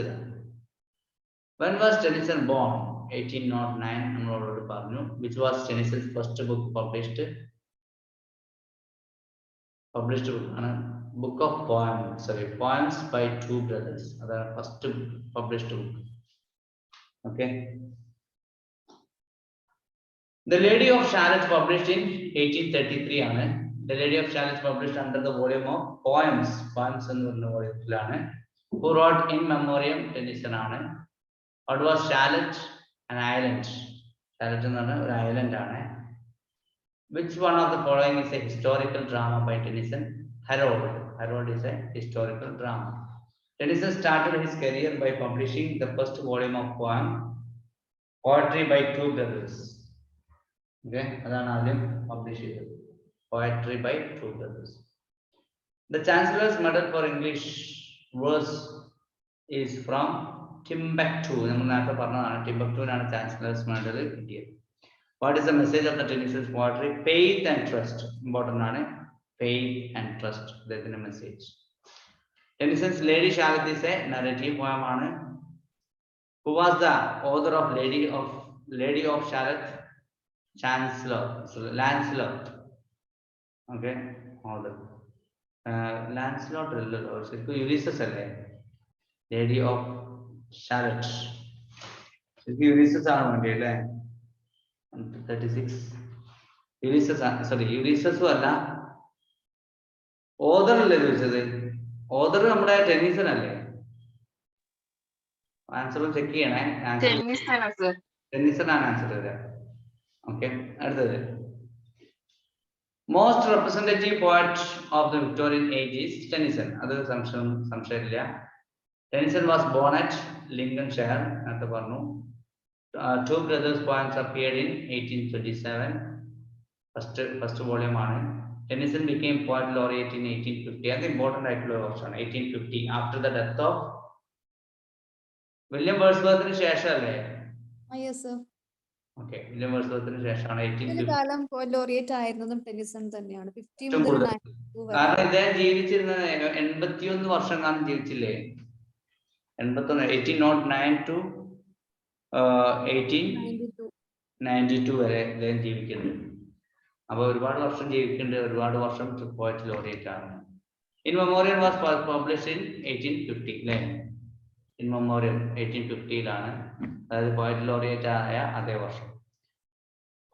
When was Tennyson born? 1809. Which was Tennyson's first book published? Book of poems. Sorry, poems by 2 brothers. That first published book. Okay. The Lady of Shalott published in 1833. The Lady of Shalott published under the volume of poems. Poems and volume. Who wrote in memoriam Tennyson. What was Shalott? An island. Shalott is an island. Which one of the following is a historical drama by Tennyson? Harold. Harold is a historical drama. Tennyson started his career by publishing the first volume of poetry by 2 brothers. Okay, that's published. Poetry by 2 brothers. The Chancellor's Medal for English verse is from Timbuktu. Timbuktu is Chancellor's Medal in India. What is the message of the Tennyson's poetry? Faith and trust. Important. Faith and trust. That's the message. Tennyson's Lady Shalott is a narrative poem. Who was the author of Lady of Shalott? Chancellor. So Lancelot. Okay. Author. Lancelot or Ulysses. Lady of Shalott. Ulysses are 36. Ulysses. Sorry, Ulysses was author. Author നമ്മുടെ ടെന്നീസൺ അല്ലേ? ആൻസർ ചെക്ക് ചെയ്യണേ. ടെന്നീസൺ ആണ് ആൻസർ. ഓക്കെ, അടുത്തത് Most representative poet of the Victorian age is Tennyson. Other സംശയമില്ല. Tennyson was born at Lincolnshire. നേരത്തെ പറഞ്ഞു. Two brothers poems appeared in 1827. First volume ആണ്. Tennyson became poet laureate in 1850. അത് important ആയിട്ടുള്ള വർഷമാണ് 1850 after the death of William വേർഡ്സ്വർത്തിന് ശേഷമല്ലേ? Yes sir. ഓക്കെ, വില്യം വേർഡ്സ്വർത്തിന് ശേഷമാണ് 1850. കാലം ലോറിയേറ്റ് ആയിരുന്നതും ടെന്നിസൺ തന്നെയാണ്. 50 മുതൽ 92 വരെ. കാരണം ഇദ്ദേഹം ജീവിച്ചിരുന്നത് 81 വർഷം കാലം ജീവിച്ചില്ലേ? 81 1809 to 1892 വരെ ഇദ്ദേഹം ജീവിക്കുന്നുണ്ട്. അപ്പൊ ഒരുപാട് വർഷം ജീവിക്കുന്നുണ്ട്, ഒരുപാട് വർഷം പോയറ്റ് ലോറിയേറ്റ് ആണ്. In Memoriam was published in 1850 അല്ലേ? ഇൻ മെമ്മോറിയം 1850-ലാണ്, അതായത് പോയറ്റ് ലോറിയേറ്റ് ആയ അതേ വർഷം.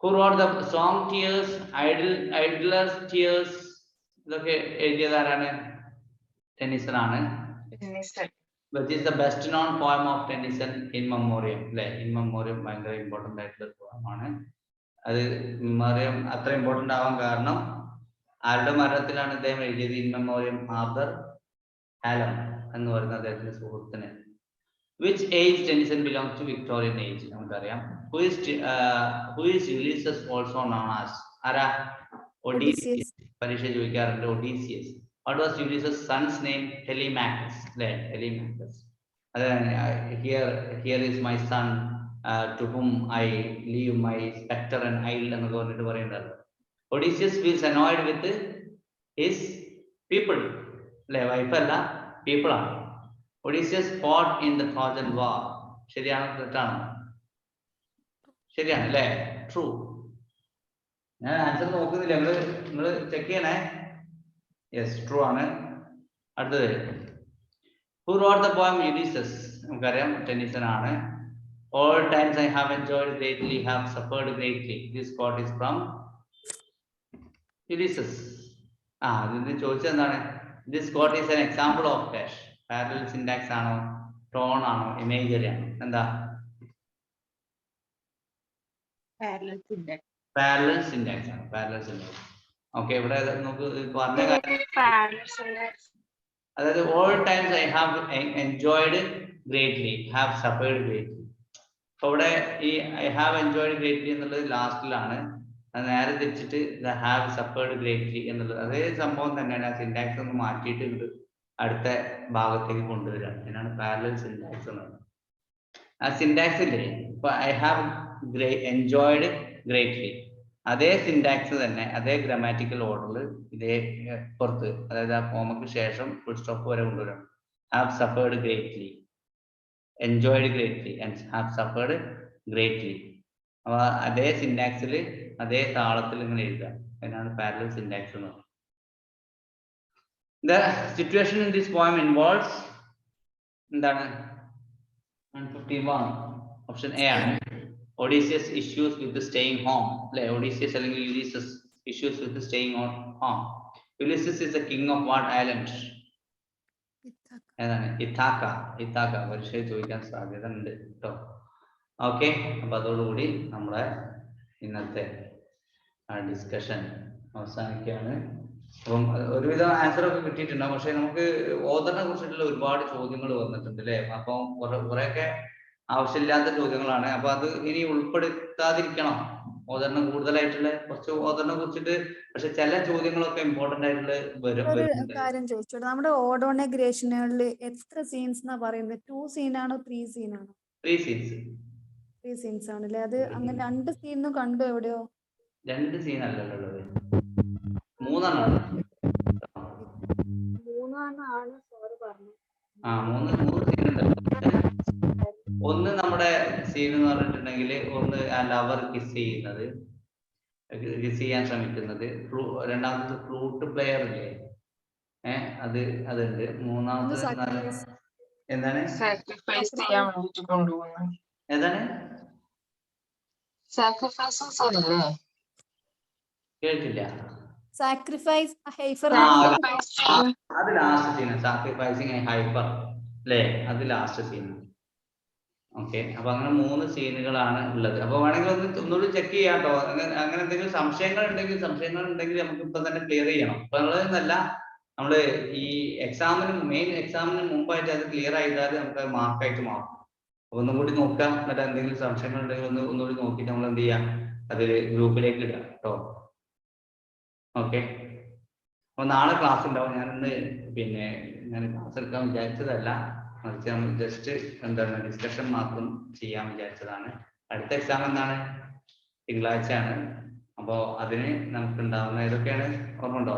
Who wrote the song Tears, Idler's Tears? ഇതൊക്കെ എഴുതിയത് ആരാണ്? ടെന്നിസൺ ആണ്. Which is the best known poem of Tennyson, In Memoriam? അല്ലേ? ഇൻ മെമ്മോറിയം ഭയങ്കര ഇമ്പോർട്ടന്റ് ആയിട്ടുള്ള പോയമാണ്. അത് മെമ്മോറിയം അത്ര ഇമ്പോർട്ടന്റ് ആവാൻ കാരണം ആരുടെ മരണത്തിലാണ് അദ്ദേഹം എഴുതിയത്? ഇൻ മെമ്മോറിയം ആർതർ ഹാലം എന്ന് പറയുന്ന അദ്ദേഹത്തിന്റെ സുഹൃത്തിന്. Which age Tennyson belongs to? Victorian age. നമുക്കറിയാം. Who is Ulysses also known as? ആരാ? Odysseus. പരീക്ഷ ചോദിക്കാറുണ്ട് Odysseus. What was Ulysses' son's name? Telemachus. അല്ലേ? Telemachus. Here is my son to whom I leave my spectre and isle എന്നൊക്കെ പറഞ്ഞിട്ട് പറയുന്നുണ്ടല്ലോ. Odysseus feels annoyed with his people. അല്ലേ? വൈഫ് അല്ല, people ആണ്. Odysseus fought in the Trojan War. ശരിയാണോ തെറ്റാണോ? ശരിയാണ് അല്ലേ? ട്രൂ. ഞാൻ ആൻസർ നോക്കുന്നില്ല, നിങ്ങള് ചെക്ക് ചെയ്യണേ. യെസ്, ട്രൂ ആണ്. അടുത്തത്, Who wrote the poem Ulysses? നമുക്കറിയാം ടെന്നിസൺ ആണ്. All times I have enjoyed greatly, have suffered greatly. This quote is from Ulysses. ഇതിന് ചോദിച്ചത് എന്താണ്? This quote is an example of dash. Parallel syntax ആണോ, ടോൺ ആണോ, ഇമേജറി ആണോ? എന്താ? Parallel syntax. Parallel syntax ആണ്. Parallel syntax. ഓക്കെ, ഇവിടെ നമുക്ക് പറഞ്ഞ അതായത് all times I have enjoyed greatly, have suffered greatly. അപ്പൊ ഇവിടെ ഈ I have enjoyed greatly എന്നുള്ളത് ലാസ്റ്റിലാണ്. അത് നേരെ തിരിച്ചിട്ട് have suffered greatly എന്നുള്ളത് അതേ സംഭവം തന്നെയാണ്. ആ സിന്റാക്സ് ഒന്ന് മാറ്റിയിട്ട് അടുത്ത ഭാഗത്തേക്ക് കൊണ്ടുവരാണ്. അതിനാണ് പാരലൽ സിന്റാക്സ് എന്ന് പറയുന്നത്. ആ സിന്റാക്സ് ഇല്ലേ, ഇപ്പൊ I have enjoyed greatly, അതേ സിന്റാക്സ് തന്നെ, അതേ ഗ്രാമാറ്റിക്കൽ ഓർഡറിൽ ഇതേ പുറത്ത്, അതായത് ആ ഫോമക്ക് ശേഷം ഫുൾ സ്റ്റോപ്പ് വരെ കൊണ്ടുവരാം. Have suffered greatly, enjoyed greatly and have suffered greatly. അപ്പൊ അതേ സിന്റാക്സിൽ അതേ താളത്തിൽ ഇങ്ങനെ എഴുതാം. അതിനാണ് പാരലൽ സിന്റാക്സ് എന്ന് പറയുന്നത്. The situation in this poem involves എന്താണ്? 151 ഓപ്ഷൻ എ ആണ്. Odysseus issues with the staying home. അല്ലെ? Odysseus അല്ലെങ്കിൽ Ulysses issues with the staying on home. Ulysses is the king of what island? ഏതാണ്? ഇഥാക്ക. ഇഥാക്ക പരീക്ഷ ചോദിക്കാൻ സാധ്യത ഉണ്ട് കേട്ടോ. ഓക്കെ, അപ്പൊ അതോടുകൂടി നമ്മുടെ ഇന്നത്തെ ഡിസ്കഷൻ അവസാനിക്കുകയാണ്. അപ്പം ഒരുവിധം ആൻസർ ഒക്കെ കിട്ടിയിട്ടുണ്ടാവും. പക്ഷെ നമുക്ക് ഓദറിനെ കുറിച്ചിട്ടുള്ള ഒരുപാട് ചോദ്യങ്ങൾ വന്നിട്ടുണ്ട് അല്ലേ? അപ്പം കുറെയൊക്കെ ആവശ്യമില്ലാത്ത ചോദ്യങ്ങളാണ്. അപ്പൊ അത് ഇനി ഉൾപ്പെടുത്താതിരിക്കണം. ഓദറിന് കൂടുതലായിട്ടുള്ള കുറച്ച് ഓദറിനെ കുറിച്ചിട്ട്, പക്ഷെ ചില ചോദ്യങ്ങളൊക്കെ ഇമ്പോർട്ടന്റ് ആയിട്ടുള്ള കാര്യം ചോദിച്ചോട്ടെ, നമ്മുടെ ഓഡോണഗ്രേഷനുകളിൽ എത്ര സീൻസ് എന്നാ പറയുന്നത്? 2 സീനാണോ 3 സീനാണോ? 3 സീൻസ്. 3 സീൻസ് ആണല്ലേ? അത് അങ്ങനെ 2 സീനും കണ്ടു എവിടെയോ? 2 സീൻ അല്ലല്ലോ ഉള്ളത്, 3 ആണ്. 3 ആണ് സാറ് പറഞ്ഞു. 3 സീൻ ഉണ്ടല്ലോ. ഒന്ന് നമ്മുടെ സീൻ എന്ന് പറഞ്ഞിട്ടുണ്ടെങ്കിൽ, ഒന്ന് ആ ലവർ കിസ് ചെയ്യാൻ ശ്രമിക്കുന്നത്, രണ്ടാമത്തത് ഫ്ലൂട്ട് പ്ലെയർ ഇല്ലേ, അതുണ്ട്. മൂന്നാമത്തെ എന്താണ്? സാക്രിഫൈസ് ചെയ്യാൻ വേണ്ടിട്ട് കൊണ്ടുപോകുന്നത്. ഏതാണ്? സാക്രിഫൈസസ് അല്ലേ? കേട്ടില്ല. സാക്രിഫൈസ് അത് ലാസ്റ്റ് സീൻ. സാക്രിഫൈസിങ് ഹൈപ്പർ അല്ലേ? അത് ലാസ്റ്റ് സീൻ. ഓക്കെ, അപ്പൊ അങ്ങനെ 3 സീനുകളാണ് ഉള്ളത്. അപ്പൊ വേണമെങ്കിൽ ഒന്നുകൂടി ചെക്ക് ചെയ്യാം കേട്ടോ. അങ്ങനെ എന്തെങ്കിലും സംശയങ്ങൾ ഉണ്ടെങ്കിൽ നമുക്ക് ഇപ്പൊ തന്നെ ക്ലിയർ ചെയ്യണം. ഇപ്പൊ ഉള്ളതെന്നല്ല, നമ്മള് ഈ മെയിൻ എക്സാമിന് മുമ്പായിട്ട് അത് ക്ലിയർ ചെയ്താൽ നമുക്ക് അത് മാർക്കായിട്ട് മാറും. അപ്പൊ ഒന്നും കൂടി നോക്കാം. എന്നിട്ട് എന്തെങ്കിലും സംശയങ്ങൾ ഉണ്ടെങ്കിൽ ഒന്നുകൂടി നോക്കിയിട്ട് നമ്മൾ എന്ത് ചെയ്യാം, അത് ഗ്രൂപ്പിലേക്ക് ഇടാം കേട്ടോ. ഓക്കെ, അപ്പൊ നാളെ ക്ലാസ് ഉണ്ടാവും. ഞാൻ ക്ലാസ് എടുക്കാൻ വിചാരിച്ചതല്ല, മറിച്ച് നമ്മൾ ജസ്റ്റ് ഡിസ്കഷൻ മാത്രം ചെയ്യാൻ വിചാരിച്ചതാണ്. അടുത്ത എക്സാം എന്താണ്? തിങ്കളാഴ്ചയാണ്. അപ്പോൾ അതിന് നമുക്ക് ഉണ്ടാവുന്ന ഏതൊക്കെയാണ് ഓർമ്മ ഉണ്ടോ?